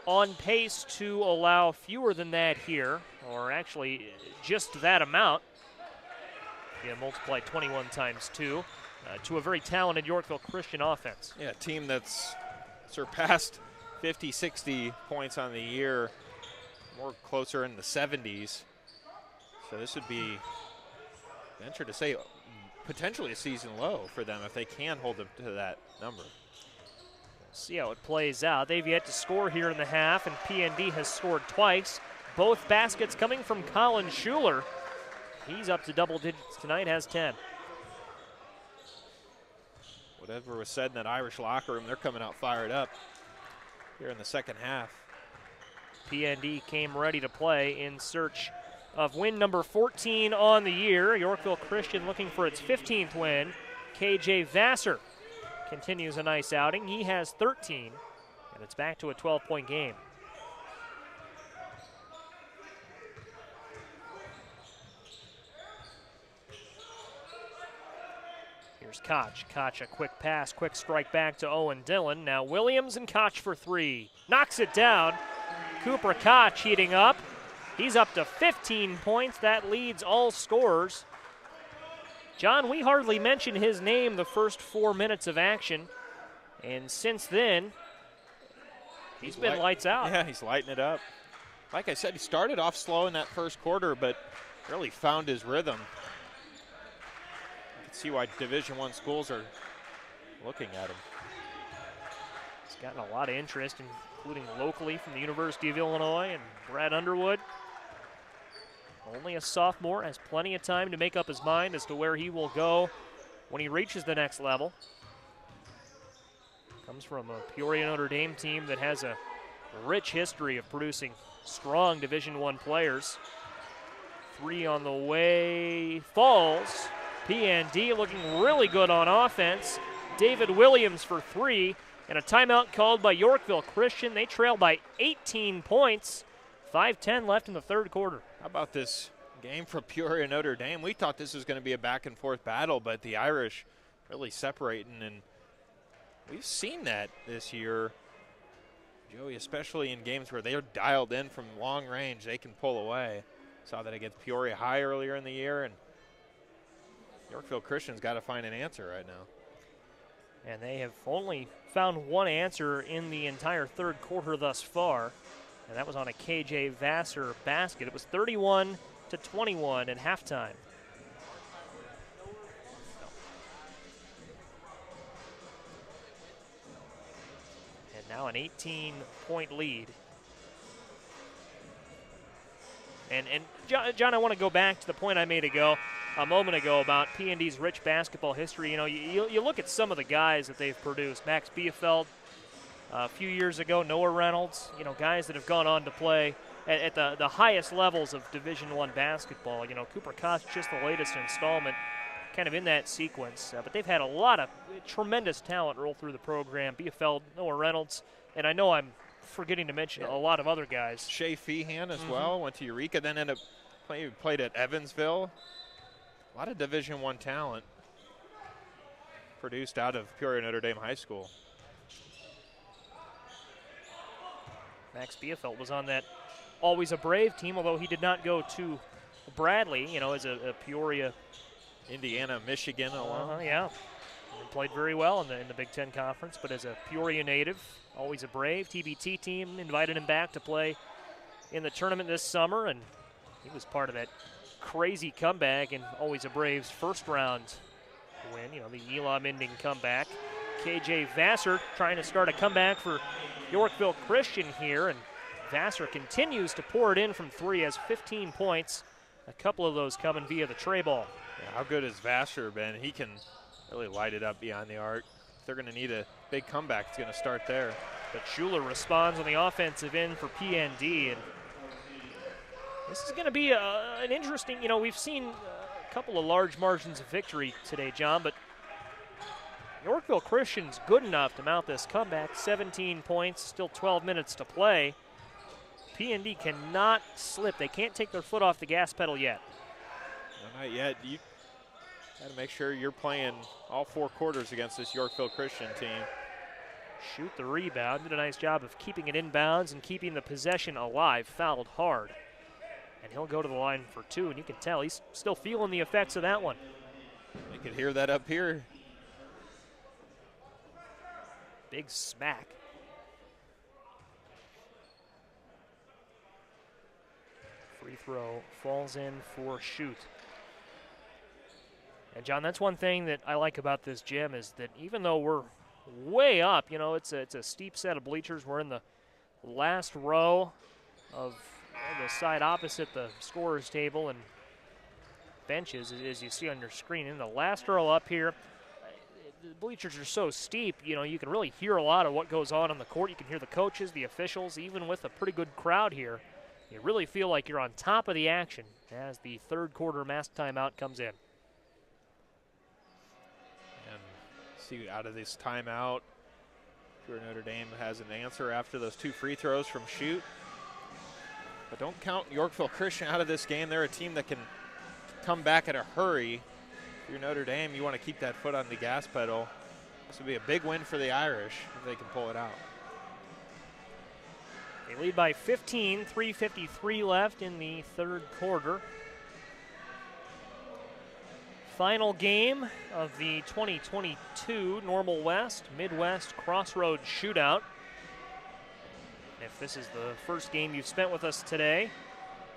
on pace to allow fewer than that here, or actually just that amount. Yeah, multiply 21 times 2 to a very talented Yorkville Christian offense. Yeah, a team that's surpassed 50, 60 points on the year, more closer in the 70s. So this would be, venture to say, potentially a season low for them if they can hold them to that number. We'll see how it plays out. They've yet to score here in the half, and PND has scored twice. Both baskets coming from Colin Schuler. He's up to double digits tonight, has 10. Whatever was said in that Irish locker room, they're coming out fired up here in the second half. PND came ready to play in search of win number 14 on the year. Yorkville Christian looking for its 15th win. KJ Vassar continues a nice outing. He has 13, and it's back to a 12-point game. Here's Koch. Koch, a quick pass, quick strike back to Owen Dillon. Now Williams and Koch for 3. Knocks it down. Cooper Koch heating up. He's up to 15 points. That leads all scorers. John, we hardly mentioned his name the first 4 minutes of action. And since then, he's been lights out. Yeah, he's lighting it up. Like I said, he started off slow in that first quarter, but really found his rhythm. You can see why Division I schools are looking at him. He's gotten a lot of interest, including locally from the University of Illinois and Brad Underwood. Only a sophomore, has plenty of time to make up his mind as to where he will go when he reaches the next level. Comes from a Peoria Notre Dame team that has a rich history of producing strong Division I players. 3 on the way, falls. PND looking really good on offense. David Williams for 3, and a timeout called by Yorkville Christian. They trail by 18 points. 5:10 left in the third quarter. How about this game for Peoria Notre Dame? We thought this was going to be a back-and-forth battle, but the Irish really separating, and we've seen that this year. Joey, especially in games where they're dialed in from long range, they can pull away. Saw that against Peoria High earlier in the year, and Yorkville Christian's got to find an answer right now. And they have only found one answer in the entire third quarter thus far, and that was on a KJ Vassar basket. It was 31-21 at halftime. And now an 18-point lead. And John, I want to go back to the point I made a moment ago about PND's rich basketball history. You know, you look at some of the guys that they've produced. Max Biefeld, a few years ago, Noah Reynolds, you know, guys that have gone on to play at the highest levels of Division I basketball. You know, Cooper Koch, just the latest installment, kind of in that sequence. But they've had a lot of tremendous talent roll through the program. Biefeld, Noah Reynolds, and I know I'm forgetting to mention a lot of other guys. Shea Feehan as well, went to Eureka, then ended up played at Evansville. A lot of Division I talent produced out of Peoria Notre Dame High School. Max Biefeld was on that Always a Brave team, although he did not go to Bradley, you know, as a Peoria Indiana, Michigan alum. Yeah. And played very well in the Big Ten Conference, but as a Peoria native, always a Brave. TBT team invited him back to play in the tournament this summer, and he was part of that crazy comeback and always a Braves first round win, the Elam-ending comeback. KJ Vassar trying to start a comeback for Yorkville Christian here, and Vassar continues to pour it in from three, has 15 points, a couple of those coming via the tray ball. Yeah, how good has Vassar been? He can really light it up beyond the arc. If they're going to need a big comeback, it's going to start there. But Schuler responds on the offensive end for PND, and this is going to be an interesting, we've seen a couple of large margins of victory today, John, but Yorkville Christian's good enough to mount this comeback. 17 points, still 12 minutes to play. PND cannot slip. They can't take their foot off the gas pedal yet. No, not yet. You got to make sure you're playing all 4 quarters against this Yorkville Christian team. Schutt the rebound. Did a nice job of keeping it inbounds and keeping the possession alive. Fouled hard. And he'll go to the line for 2, and you can tell he's still feeling the effects of that one. You could hear that up here. Big smack. Free throw falls in for Schutt. And John, that's one thing that I like about this gym is that even though we're way up, it's a steep set of bleachers. We're in the last row of the side opposite the scorer's table and benches, as you see on your screen. In the last row up here, the bleachers are so steep, you can really hear a lot of what goes on the court. You can hear the coaches, the officials, even with a pretty good crowd here. You really feel like you're on top of the action as the third quarter mask timeout comes in. And see, out of this timeout, Peoria Notre Dame has an answer after those 2 free throws from Schutt. But don't count Yorkville Christian out of this game. They're a team that can come back in a hurry. If you're Notre Dame, you want to keep that foot on the gas pedal. This would be a big win for the Irish if they can pull it out. They lead by 15, 3:53 left in the third quarter. Final game of the 2022 Normal West Midwest Crossroads Shootout. If this is the first game you've spent with us today,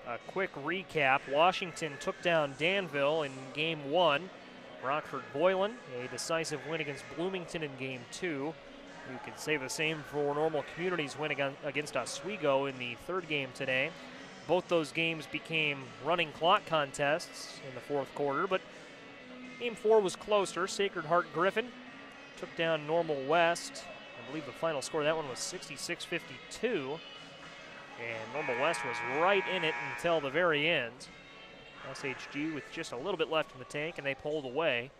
a quick recap. Washington took down Danville in Game 1. Rockford-Boylan, a decisive win against Bloomington in Game 2. You could say the same for Normal Community's win against Oswego in the third game today. Both those games became running clock contests in the fourth quarter, but Game 4 was closer. Sacred Heart Griffin took down Normal West. I believe the final score of that one was 66-52. And Normal West was right in it until the very end. SHG with just a little bit left in the tank, and they pulled away.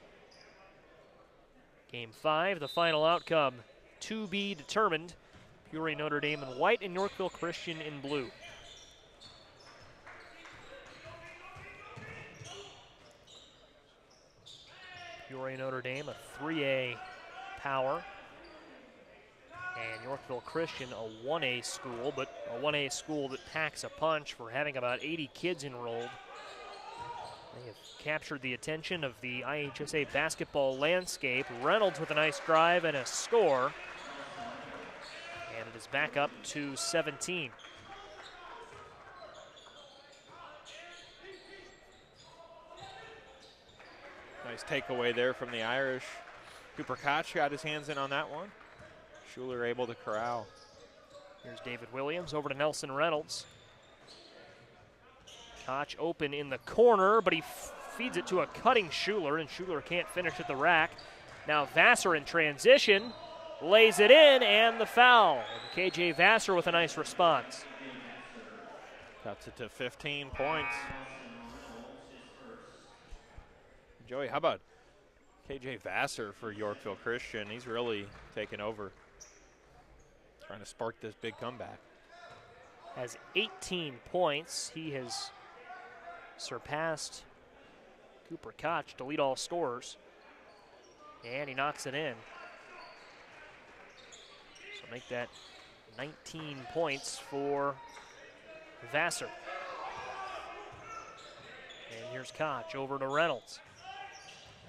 Game 5, the final outcome to be determined. Peoria Notre Dame in white and Yorkville Christian in blue. Peoria Notre Dame, a 3A power. And Yorkville Christian, a 1A school, but a 1A school that packs a punch for having about 80 kids enrolled. They have captured the attention of the IHSA basketball landscape. Reynolds with a nice drive and a score. And it is back up to 17. Nice takeaway there from the Irish. Cooper Koch got his hands in on that one. Schuler able to corral. Here's David Williams over to Nelson Reynolds. Koch open in the corner, but he feeds it to a cutting Schuler, and Schuler can't finish at the rack. Now Vassar in transition, lays it in, and the foul. And KJ Vassar with a nice response. Cuts it to 15 points. Joey, how about KJ Vassar for Yorkville Christian? He's really taken over, trying to spark this big comeback. Has 18 points. He has surpassed Cooper Koch to lead all scorers. And he knocks it in. So make that 19 points for Vassar. And here's Koch over to Reynolds.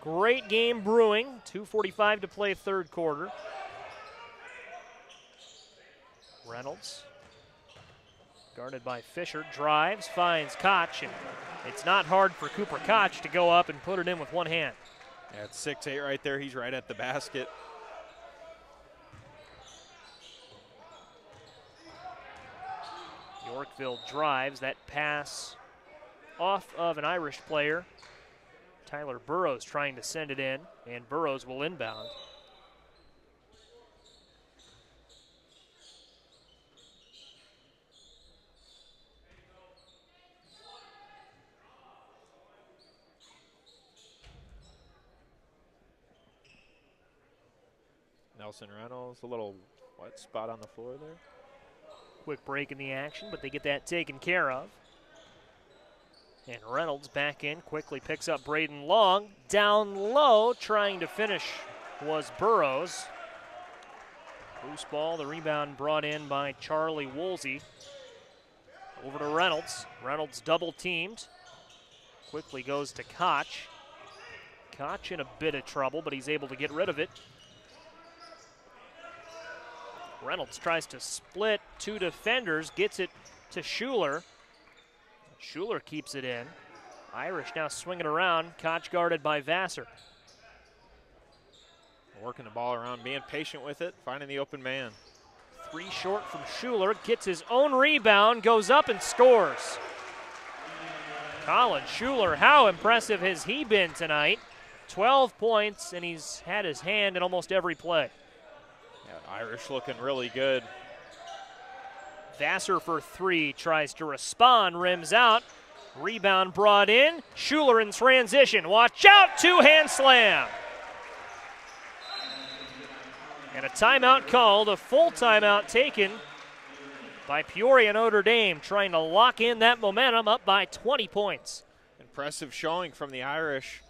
Great game brewing. 2:45 to play third quarter. Reynolds, guarded by Fisher, drives, finds Koch, and it's not hard for Cooper Koch to go up and put it in with one hand. Yeah, it's 6'8" right there. He's right at the basket. Yorkville drives. That pass off of an Irish player. Tyler Burrows trying to send it in, and Burrows will inbound. Nelson Reynolds, a little wet spot on the floor there. Quick break in the action, but they get that taken care of. And Reynolds back in, quickly picks up Braden Long. Down low, trying to finish was Burrows. Loose ball, the rebound brought in by Charlie Woolsey. Over to Reynolds. Reynolds double teamed. Quickly goes to Koch. Koch in a bit of trouble, but he's able to get rid of it. Reynolds tries to split two defenders, gets it to Schuler. Schuler keeps it in. Irish now swinging around. Koch guarded by Vassar. Working the ball around, being patient with it, finding the open man. 3 short from Schuler, gets his own rebound, goes up and scores. Colin Schuler, how impressive has he been tonight? 12 points, and he's had his hand in almost every play. Yeah, Irish looking really good. Vassar for 3, tries to respond, rims out. Rebound brought in. Schuler in transition. Watch out, 2-hand slam. And a timeout called, a full timeout taken by Peoria Notre Dame, trying to lock in that momentum, up by 20 points. Impressive showing from the Irish.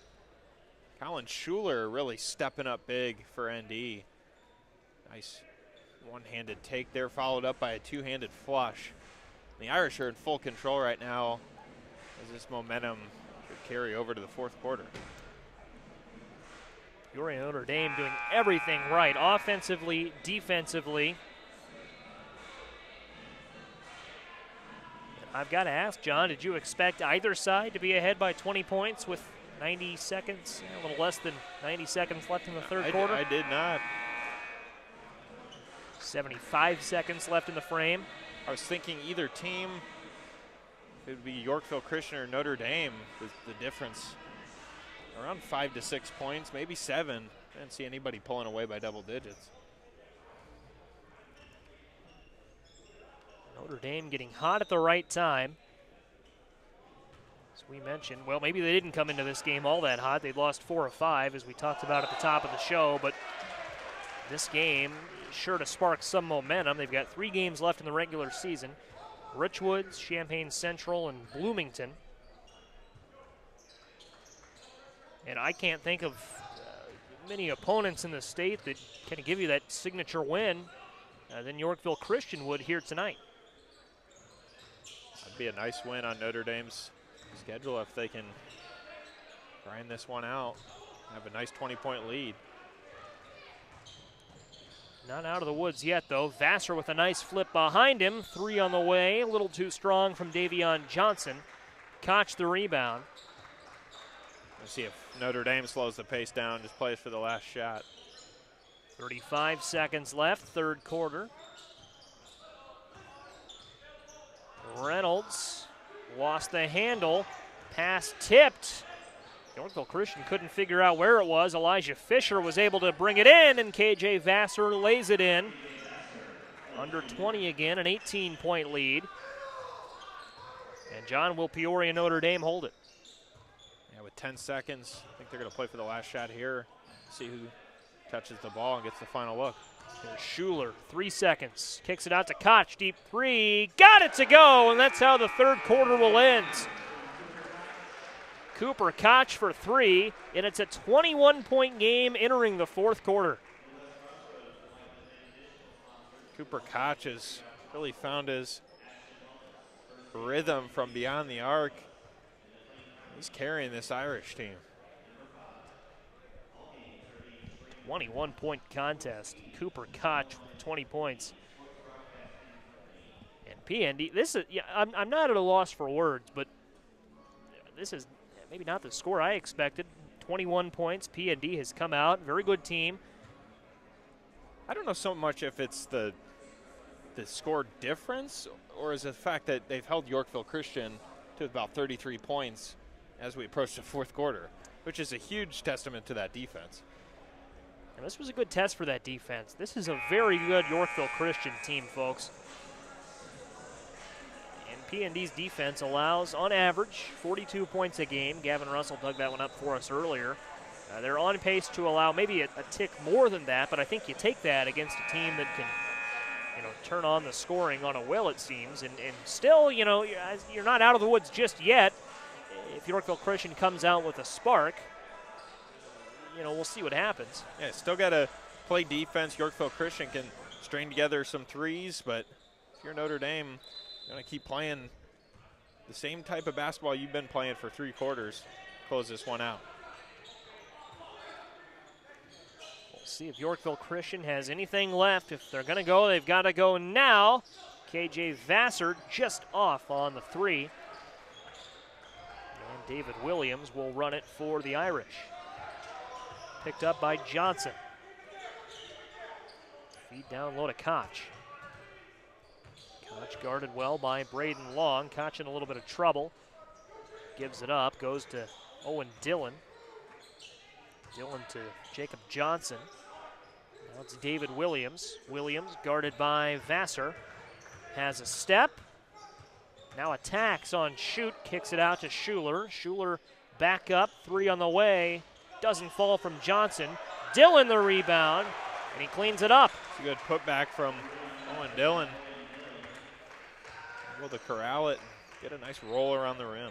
Colin Schuler really stepping up big for ND. Nice one-handed take there, followed up by a two-handed flush. The Irish are in full control right now as this momentum should carry over to the fourth quarter. Peoria Notre Dame doing everything right, offensively, defensively. I've got to ask, John, did you expect either side to be ahead by 20 points with 90 seconds, a little less than 90 seconds left in the third quarter? I did not. 75 seconds left in the frame. I was thinking either team, it would be Yorkville Christian or Notre Dame, with the difference. Around 5 to 6 points, maybe 7. I didn't see anybody pulling away by double digits. Notre Dame getting hot at the right time. As we mentioned, well, maybe they didn't come into this game all that hot. They lost 4 of 5, as we talked about at the top of the show, but this game sure to spark some momentum. They've got 3 games left in the regular season. Richwoods, Champaign Central, and Bloomington. And I can't think of many opponents in the state that can give you that signature win than Yorkville Christian would here tonight. That'd be a nice win on Notre Dame's schedule if they can grind this one out. Have a nice 20-point lead. Not out of the woods yet, though. Vassar with a nice flip behind him. 3 on the way. A little too strong from Davion Johnson. Koch the rebound. Let's see if Notre Dame slows the pace down, just plays for the last shot. 35 seconds left, third quarter. Reynolds lost the handle. Pass tipped. Yorkville Christian couldn't figure out where it was. Elijah Fisher was able to bring it in, and KJ Vassar lays it in. Under 20 again, an 18-point lead. And John, will Peoria Notre Dame hold it? Yeah, with 10 seconds, I think they're going to play for the last shot here. See who touches the ball and gets the final look. Here's Schuler, 3 seconds. Kicks it out to Koch, deep 3. Got it to go, and that's how the third quarter will end. Cooper Koch for 3, and it's a 21-point game entering the fourth quarter. Cooper Koch has really found his rhythm from beyond the arc. He's carrying this Irish team. 21-point contest. Cooper Koch with 20 points. And PND, this is, yeah, I'm not at a loss for words, but this is maybe not the score I expected. 21 points. PND has come out. Very good team. I don't know so much if it's the score difference or is it the fact that they've held Yorkville Christian to about 33 points as we approach the fourth quarter, which is a huge testament to that defense. And this was a good test for that defense. This is a very good Yorkville Christian team, folks. And PND's defense allows, on average, 42 points a game. Gavin Russell dug that one up for us earlier. They're on pace to allow maybe a tick more than that, but I think you take that against a team that can, turn on the scoring on a will, it seems. And still, you're not out of the woods just yet. If Yorkville Christian comes out with a spark, we'll see what happens. Yeah, still got to play defense. Yorkville Christian can string together some threes, but if you're Notre Dame, you're going to keep playing the same type of basketball you've been playing for 3 quarters. Close this one out. We'll see if Yorkville Christian has anything left. If they're going to go, they've got to go now. KJ Vassar just off on the 3. And David Williams will run it for the Irish. Picked up by Johnson. Feed down low to Koch. Koch guarded well by Braden Long. Koch in a little bit of trouble. Gives it up, goes to Owen Dillon. Dillon to Jacob Johnson. Now it's David Williams. Williams guarded by Vassar. Has a step. Now attacks on Schutt, kicks it out to Schuler. Schuler back up, 3 on the way. Doesn't fall from Johnson. Dillon the rebound, and he cleans it up. It's a good putback from Owen Dillon. Able to corral it, get a nice roll around the rim.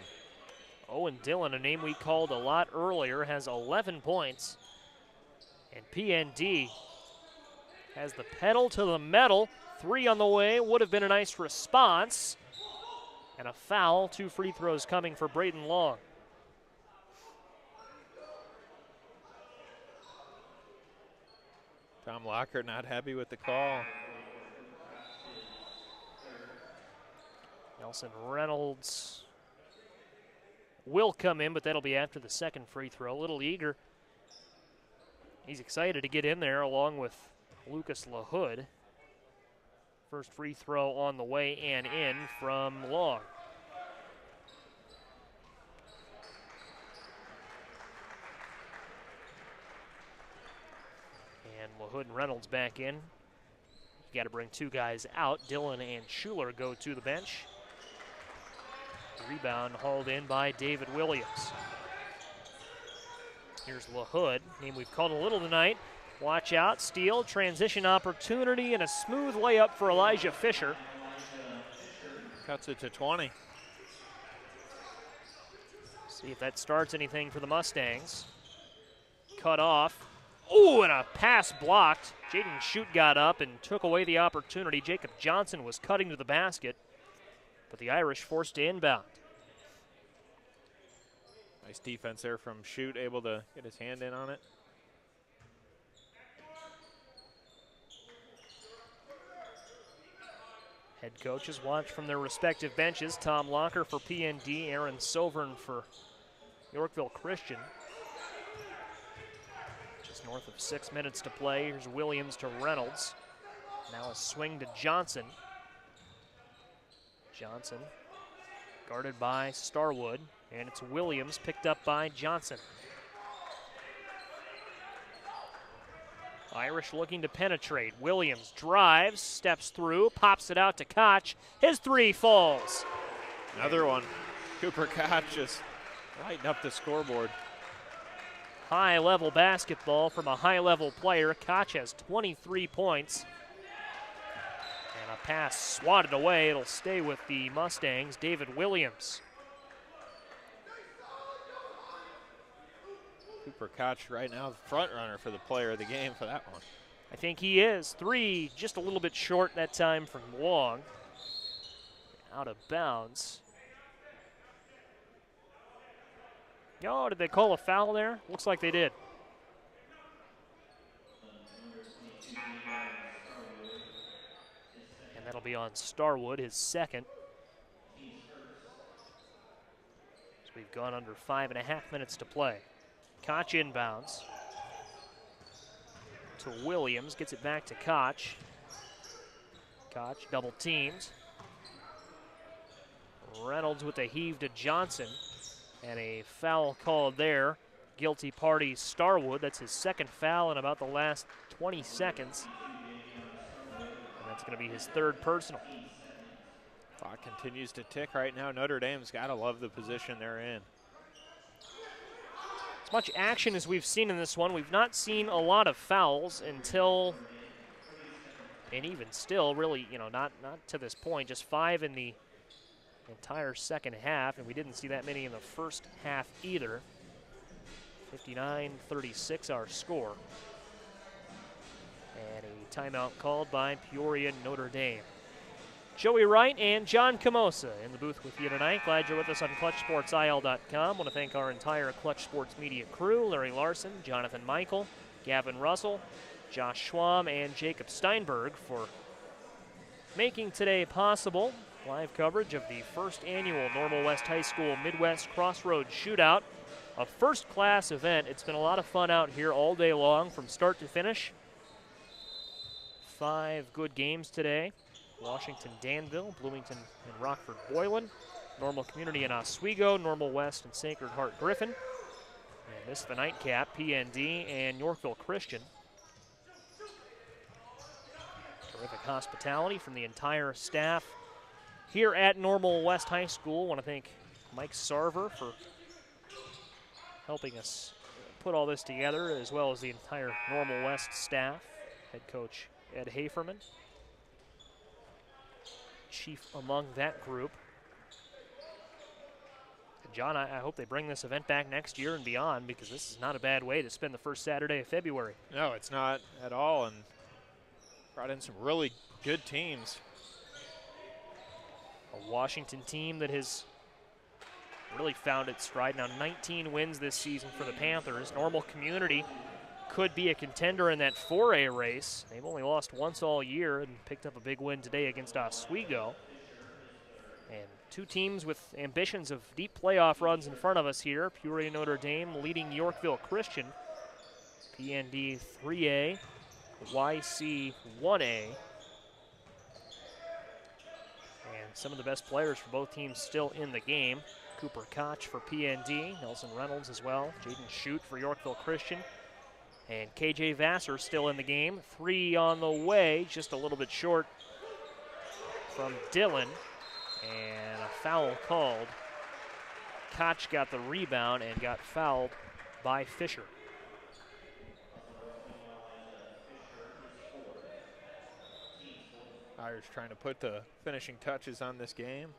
Owen Dillon, a name we called a lot earlier, has 11 points. And PND has the pedal to the metal. 3 on the way, would have been a nice response. And a foul, 2 free throws coming for Braden Long. Tom Locker not happy with the call. Nelson Reynolds will come in, but that'll be after the second free throw. A little eager. He's excited to get in there along with Lucas LaHood. First free throw on the way and in from Long. And LaHood and Reynolds back in. You got to bring 2 guys out. Dillon and Schuler go to the bench. Rebound hauled in by David Williams. Here's LaHood, name we've called a little tonight. Watch out, steal, transition opportunity, and a smooth layup for Elijah Fisher. Cuts it to 20. See if that starts anything for the Mustangs. Cut off. Ooh, and a pass blocked. Jaden Schutt got up and took away the opportunity. Jacob Johnson was cutting to the basket, but the Irish forced to inbound. Nice defense there from Schutt, able to get his hand in on it. Head coaches watch from their respective benches. Tom Locker for PND, Aaron Sovern for Yorkville Christian. Just north of 6 minutes to play. Here's Williams to Reynolds. Now a swing to Johnson. Johnson guarded by Starwood, and it's Williams picked up by Johnson. Irish looking to penetrate. Williams drives, steps through, pops it out to Koch. His 3 falls. Another one. Cooper Koch just lighting up the scoreboard. High-level basketball from a high-level player. Koch has 23 points. And a pass swatted away. It'll stay with the Mustangs. David Williams. Cooper Koch right now the front runner for the player of the game for that one. I think he is. 3 just a little bit short that time from Long. Out of bounds. Oh, did they call a foul there? Looks like they did. That'll be on Starwood, his second. So we've gone under 5.5 minutes to play. Koch inbounds to Williams, gets it back to Koch. Koch double teamed. Reynolds with a heave to Johnson, and a foul called there. Guilty party Starwood. That's his second foul in about the last 20 seconds. And that's going to be his third personal. Clock continues to tick right now. Notre Dame's got to love the position they're in. As much action as we've seen in this one, we've not seen a lot of fouls until, and even still, really, not to this point, just 5 in the entire second half, and we didn't see that many in the first half either. 59-36 our score. And a timeout called by Peoria Notre Dame. Joey Wright and John Camosa in the booth with you tonight. Glad you're with us on ClutchSportsIL.com. Want to thank our entire Clutch Sports Media crew, Larry Larson, Jonathan Michael, Gavin Russell, Josh Schwam, and Jacob Steinberg for making today possible. Live coverage of the first annual Normal West High School Midwest Crossroads Shootout. A first-class event. It's been a lot of fun out here all day long from start to finish. 5 good games today. Washington, Danville, Bloomington, and Rockford, Boylan. Normal Community in Oswego, Normal West and Sacred Heart, Griffin. And this is the nightcap, PND and Yorkville Christian. Terrific hospitality from the entire staff here at Normal West High School. Want to thank Mike Sarver for helping us put all this together, as well as the entire Normal West staff. Head coach Ed Haferman, chief among that group. And John, I hope they bring this event back next year and beyond, because this is not a bad way to spend the first Saturday of February. No, it's not at all, and brought in some really good teams. A Washington team that has really found its stride. Now 19 wins this season for the Panthers. Normal Community could be a contender in that 4A race. They've only lost once all year and picked up a big win today against Oswego. And 2 teams with ambitions of deep playoff runs in front of us here. Peoria Notre Dame leading Yorkville Christian. PND 3A, YC 1A. And some of the best players for both teams still in the game. Cooper Koch for PND, Nelson Reynolds as well, Jaden Schutt for Yorkville Christian, and KJ Vassar still in the game. 3 on the way, just a little bit short from Dillon, and a foul called. Koch got the rebound and got fouled by Fisher. Irish trying to put the finishing touches on this game.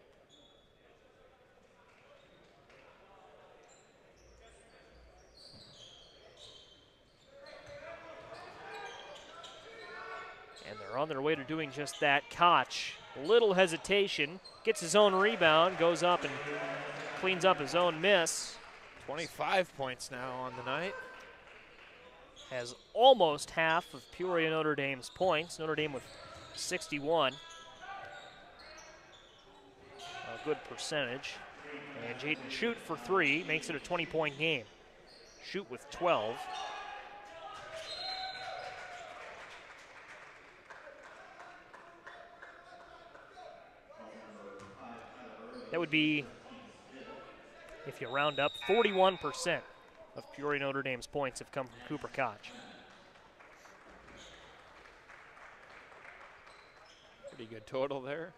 And they're on their way to doing just that. Koch, little hesitation, gets his own rebound, goes up and cleans up his own miss. 25 points now on the night. Has almost half of Peoria Notre Dame's points. Notre Dame with 61. A good percentage. And Jaden Schutt for 3 makes it a 20-point game. Schutt with 12. That would be, if you round up, 41% of Peoria Notre Dame's points have come from Cooper Koch. Pretty good total there.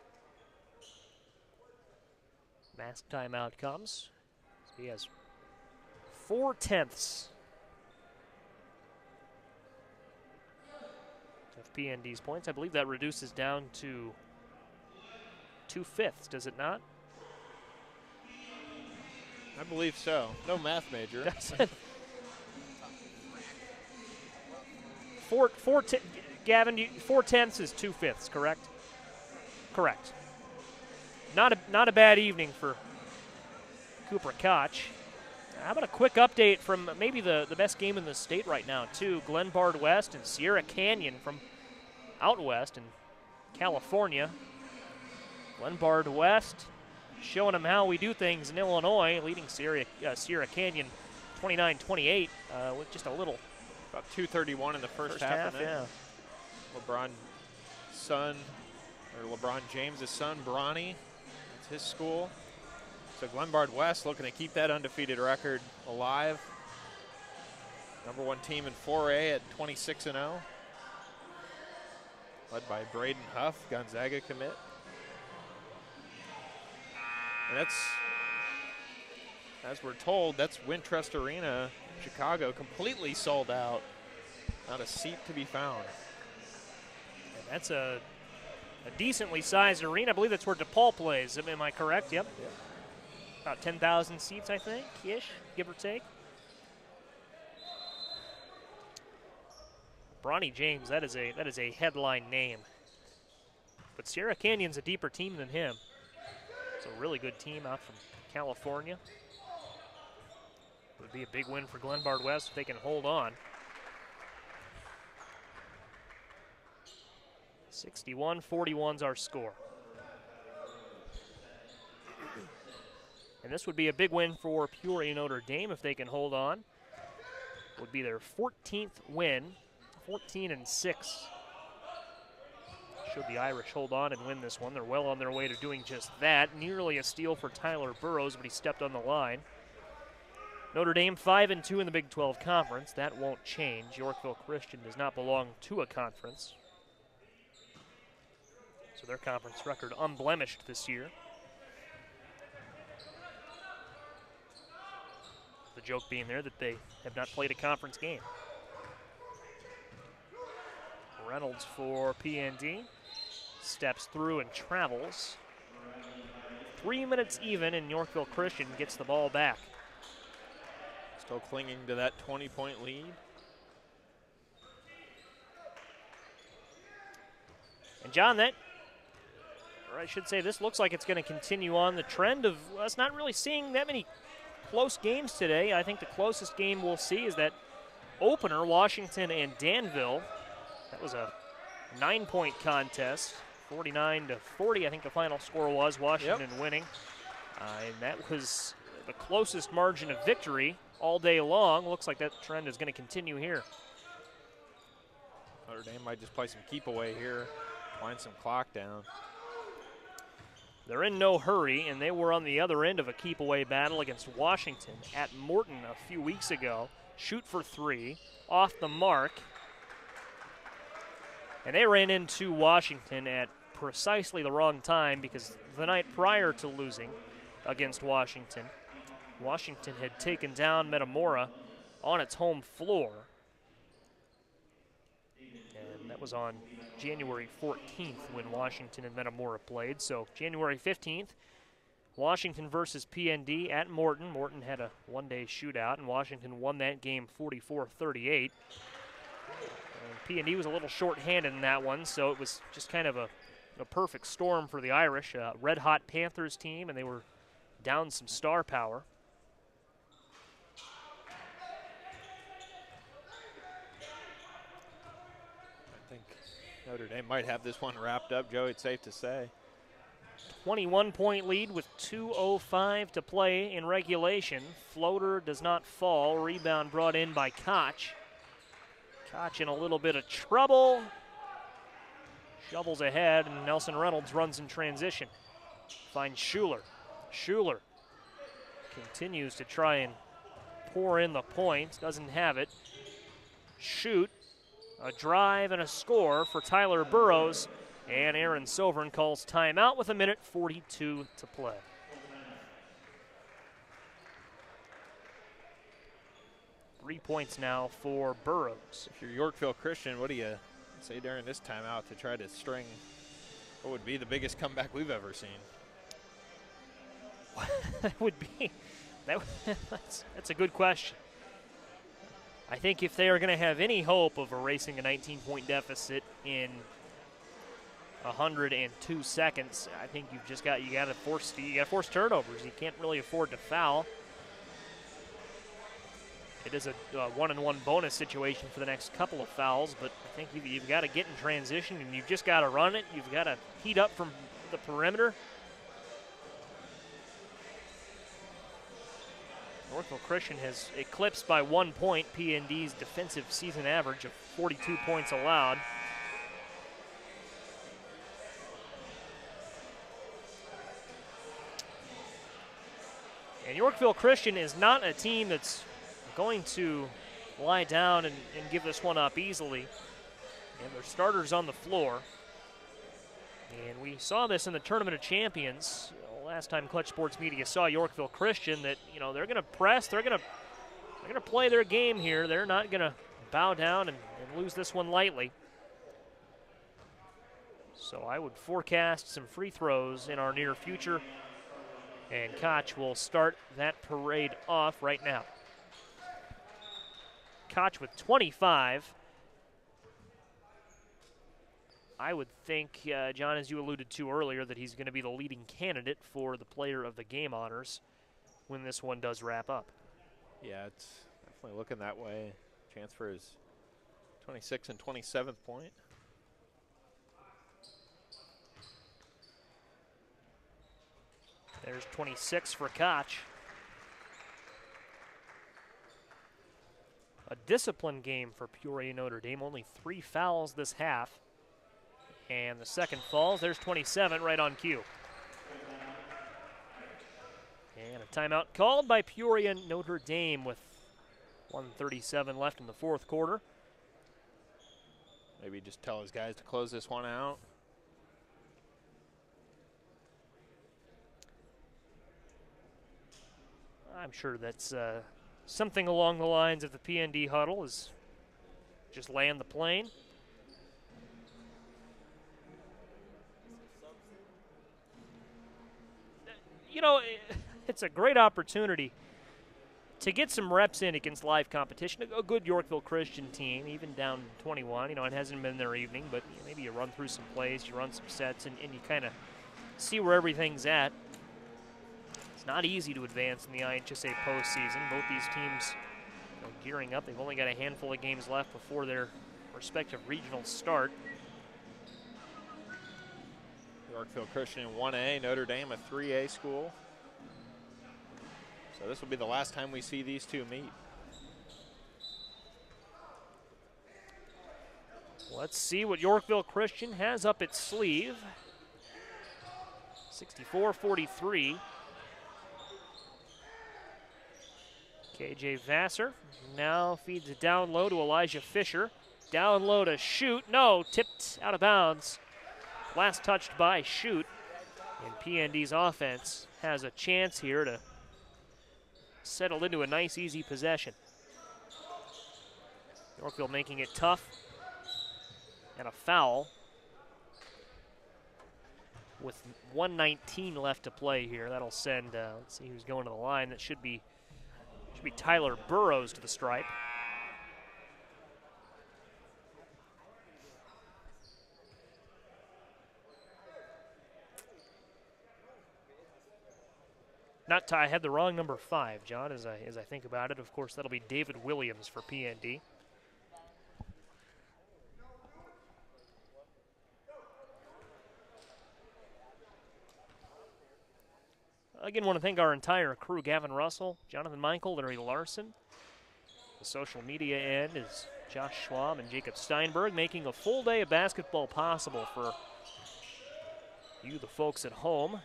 Mask timeout comes. So he has 4/10 of PND's points. I believe that reduces down to 2/5, does it not? I believe so. No math major. Gavin, 4/10 is 2/5, correct? Correct. Not a bad evening for Cooper Koch. How about a quick update from maybe the best game in the state right now, too? Glenbard West and Sierra Canyon from out west. And California. Glenbard West showing them how we do things in Illinois, leading Sierra Canyon 29-28 with just a little. About 2:31 in the first half. Yeah. LeBron James' son, Bronny. It's his school. So Glenbard West looking to keep that undefeated record alive. Number 1 team in 4A at 26-0. Led by Braden Huff, Gonzaga commit. And that's, as we're told, that's Wintrust Arena, Chicago, completely sold out. Not a seat to be found. And that's a decently sized arena. I believe that's where DePaul plays. Am I correct? Yep. About 10,000 seats, I think, ish, give or take. Bronny James, that is a headline name. But Sierra Canyon's a deeper team than him. It's a really good team out from California. It would be a big win for Glenbard West if they can hold on. 61-41's our score. And this would be a big win for Peoria Notre Dame if they can hold on. It would be their 14th win, 14-6. Should the Irish hold on and win this one, they're well on their way to doing just that. Nearly a steal for Tyler Burrows, but he stepped on the line. Notre Dame 5-2 in the Big 12 Conference. That won't change. Yorkville Christian does not belong to a conference, so their conference record unblemished this year. The joke being there that they have not played a conference game. Reynolds for PND. Steps through and travels. 3 minutes even, and Yorkville Christian gets the ball back. Still clinging to that 20-point lead. And John, or I should say, this looks like it's going to continue on the trend of us not really seeing that many close games today. I think the closest game we'll see is that opener, Washington and Danville. That was a 9-point contest, 49-40, I think the final score was, Washington winning. And that was the closest margin of victory all day long. Looks like that trend is going to continue here. Notre Dame might just play some keep away here, wind some clock down. They're in no hurry, and they were on the other end of a keep away battle against Washington at Morton a few weeks ago. Shoot for 3, off the mark. And they ran into Washington at precisely the wrong time, because the night prior to losing against Washington, Washington had taken down Metamora on its home floor. And that was on January 14th when Washington and Metamora played. So January 15th, Washington versus PND at Morton. Morton had a one-day shootout, and Washington won that game 44-38. PND was a little short-handed in that one, so it was just kind of a perfect storm for the Irish. Red-hot Panthers team, and they were down some star power. I think Notre Dame might have this one wrapped up, Joe, it's safe to say. 21-point lead with 2:05 to play in regulation. Floater does not fall. Rebound brought in by Koch. Koch in a little bit of trouble. Shovels ahead, and Nelson Reynolds runs in transition. Finds Schuler. Schuler continues to try and pour in the points. Doesn't have it. Schutt. A drive and a score for Tyler Burrows. And Aaron Sovern calls timeout with 1:42 to play. Three points now for Burrows. If you're Yorkville Christian, what do you say during this timeout to try to string what would be the biggest comeback we've ever seen? That would be, that's a good question. I think if they are going to have any hope of erasing a 19-point deficit in 102 seconds, I think you got to force turnovers. You can't really afford to foul. It is a one-and-one bonus situation for the next couple of fouls, but I think you've got to get in transition and you've just got to run it. You've got to heat up from the perimeter. Yorkville Christian has eclipsed by 1 point PND's defensive season average of 42 points allowed. And Yorkville Christian is not a team that's going to lie down and give this one up easily. And their starters on the floor. And we saw this in the Tournament of Champions. Last time Clutch Sports Media saw Yorkville Christian, that they're going to press, they're going to play their game here. They're not going to bow down and lose this one lightly. So I would forecast some free throws in our near future, and Koch will start that parade off right now. Koch with 25. I would think, John, as you alluded to earlier, that he's going to be the leading candidate for the Player of the Game honors when this one does wrap up. Yeah, it's definitely looking that way. Chance for his 26th and 27th point. There's 26 for Koch. A disciplined game for Peoria Notre Dame. Only 3 fouls this half. And the second falls. There's 27 right on cue. And a timeout called by Peoria Notre Dame with 1:37 left in the fourth quarter. Maybe just tell his guys to close this one out. I'm sure that's something along the lines of the PND huddle is just land the plane. It's a great opportunity to get some reps in against live competition. A good Yorkville Christian team, even down 21. It hasn't been their evening, but maybe you run through some plays, you run some sets, and you kind of see where everything's at. It's not easy to advance in the IHSA postseason. Both these teams gearing up. They've only got a handful of games left before their respective regionals start. Yorkville Christian in 1A, Notre Dame a 3A school. So this will be the last time we see these two meet. Let's see what Yorkville Christian has up its sleeve. 64-43. KJ Vassar now feeds it down low to Elijah Fisher. Down low to Schutt. No, tipped out of bounds. Last touched by Schutt. And PND's offense has a chance here to settle into a nice, easy possession. Yorkville making it tough. And a foul. With 1:19 left to play here. That'll send, let's see who's going to the line. That should be Tyler Burrows to the stripe. I had the wrong number 5, John, as I think about it. Of course, that'll be David Williams for PND. Again, want to thank our entire crew: Gavin Russell, Jonathan Michael, Larry Larson. The social media end is Josh Schwab and Jacob Steinberg, making a full day of basketball possible for you, the folks at home.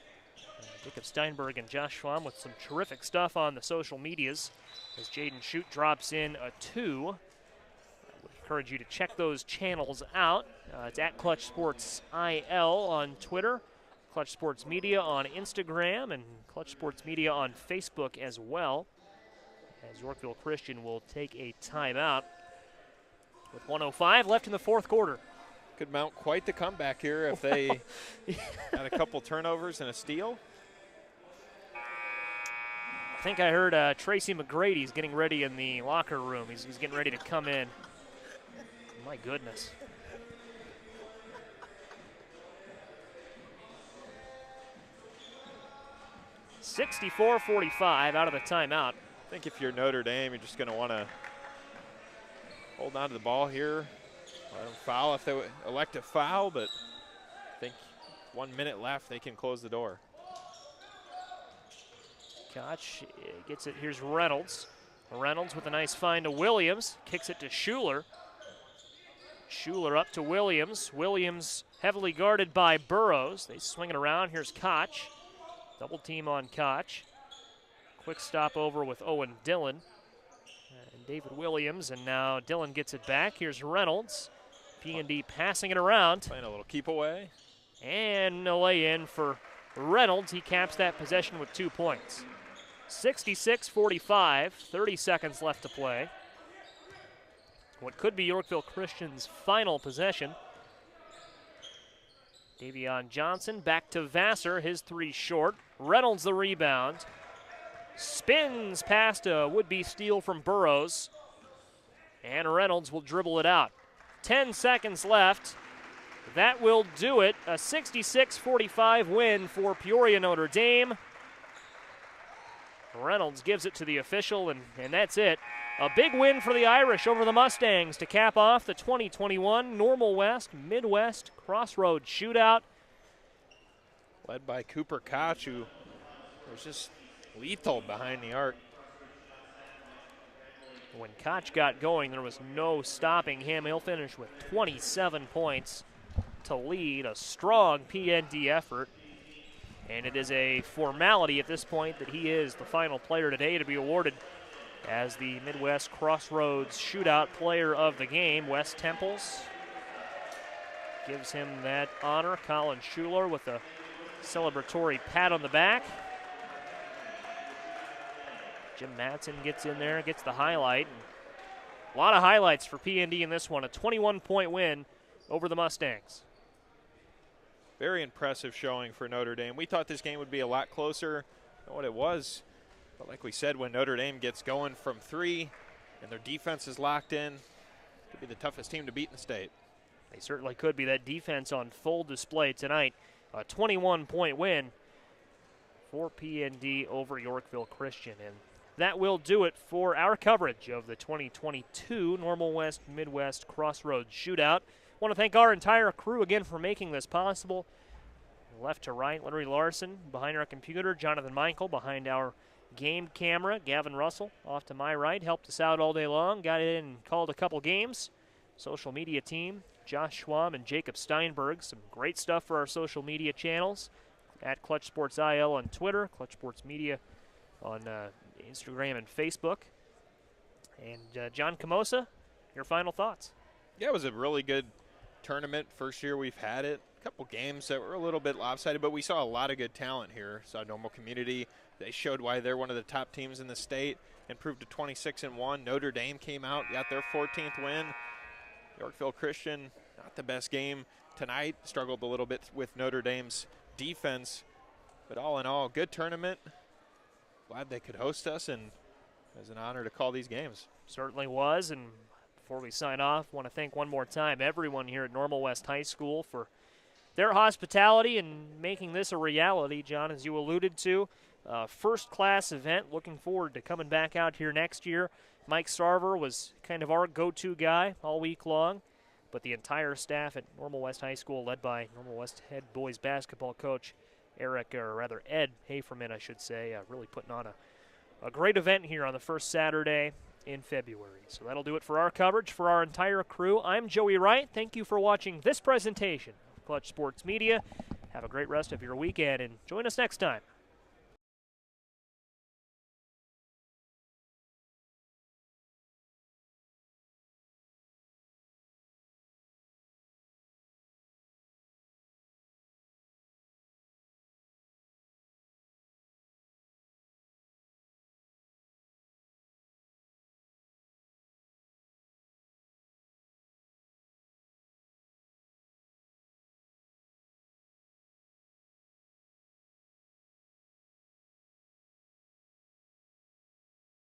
Jacob Steinberg and Josh Schwab with some terrific stuff on the social medias as Jaden Schutt drops in a 2. I would encourage you to check those channels out. It's at Clutch Sports IL on Twitter, Clutch Sports Media on Instagram, and Clutch Sports Media on Facebook as well, as Yorkville Christian will take a timeout with 1:05 left in the fourth quarter. Could mount quite the comeback here if they had a couple turnovers and a steal. I think I heard Tracy McGrady's getting ready in the locker room. He's getting ready to come in. My goodness. .64-45 out of the timeout. I think if you're Notre Dame, you're just going to want to hold on to the ball here. Let them foul if they elect to foul, but I think 1 minute left, they can close the door. Koch gets it. Here's Reynolds. Reynolds with a nice find to Williams. Kicks it to Schuler. Schuler up to Williams. Williams heavily guarded by Burrows. They swing it around. Here's Koch. Double team on Koch. Quick stop over with Owen Dillon. And David Williams, and now Dillon gets it back. Here's Reynolds. P&D passing it around. Playing a little keep away. And a lay-in for Reynolds. He caps that possession with 2 points. 66-45, 30 seconds left to play. What could be Yorkville Christian's final possession. Davion Johnson back to Vassar, his 3 short. Reynolds the rebound. Spins past a would-be steal from Burrows. And Reynolds will dribble it out. 10 seconds left. That will do it. A 66-45 win for Peoria Notre Dame. Reynolds gives it to the official, and that's it. A big win for the Irish over the Mustangs to cap off the 2021 Normal West Midwest Crossroads Shootout. Led by Cooper Koch, who was just lethal behind the arc. When Koch got going, there was no stopping him. He'll finish with 27 points to lead a strong PND effort. And it is a formality at this point that he is the final player today to be awarded as the Midwest Crossroads Shootout Player of the Game. Wes Temples gives him that honor. Colin Schuler with a celebratory pat on the back. Jim Matson gets in there, gets the highlight. A lot of highlights for PND in this one. A 21-point win over the Mustangs. Very impressive showing for Notre Dame. We thought this game would be a lot closer than what it was. But like we said, when Notre Dame gets going from 3 and their defense is locked in, it could be the toughest team to beat in the state. They certainly could be. That defense on full display tonight. A 21-point win for PND over Yorkville Christian. And that will do it for our coverage of the 2022 Normal West Midwest Crossroads Shootout. I want to thank our entire crew again for making this possible. Left to right, Larry Larson behind our computer, Jonathan Michael behind our game camera, Gavin Russell off to my right, helped us out all day long, got in and called a couple games. Social media team, Josh Schwam and Jacob Steinberg. Some great stuff for our social media channels at Clutch Sports IL on Twitter, Clutch Sports Media on Instagram and Facebook. And John Camosa, your final thoughts? Yeah, it was a really good tournament. First year we've had it. A couple games that were a little bit lopsided, but we saw a lot of good talent here. Saw Normal Community. They showed why they're one of the top teams in the state, improved to 26-1. Notre Dame came out, got their 14th win. Yorkville Christian, not the best game tonight. Struggled a little bit with Notre Dame's defense. But all in all, good tournament. Glad they could host us, and it was an honor to call these games. Certainly was. And before we sign off, I want to thank one more time everyone here at Normal West High School for their hospitality and making this a reality, John, as you alluded to. First-class event. Looking forward to coming back out here next year. Mike Sarver was kind of our go-to guy all week long, but the entire staff at Normal West High School, led by Normal West head boys basketball coach Ed Haferman, I should say, really putting on a great event here on the first Saturday in February. So that'll do it for our coverage. For our entire crew, I'm Joey Wright. Thank you for watching this presentation of Clutch Sports Media. Have a great rest of your weekend, and join us next time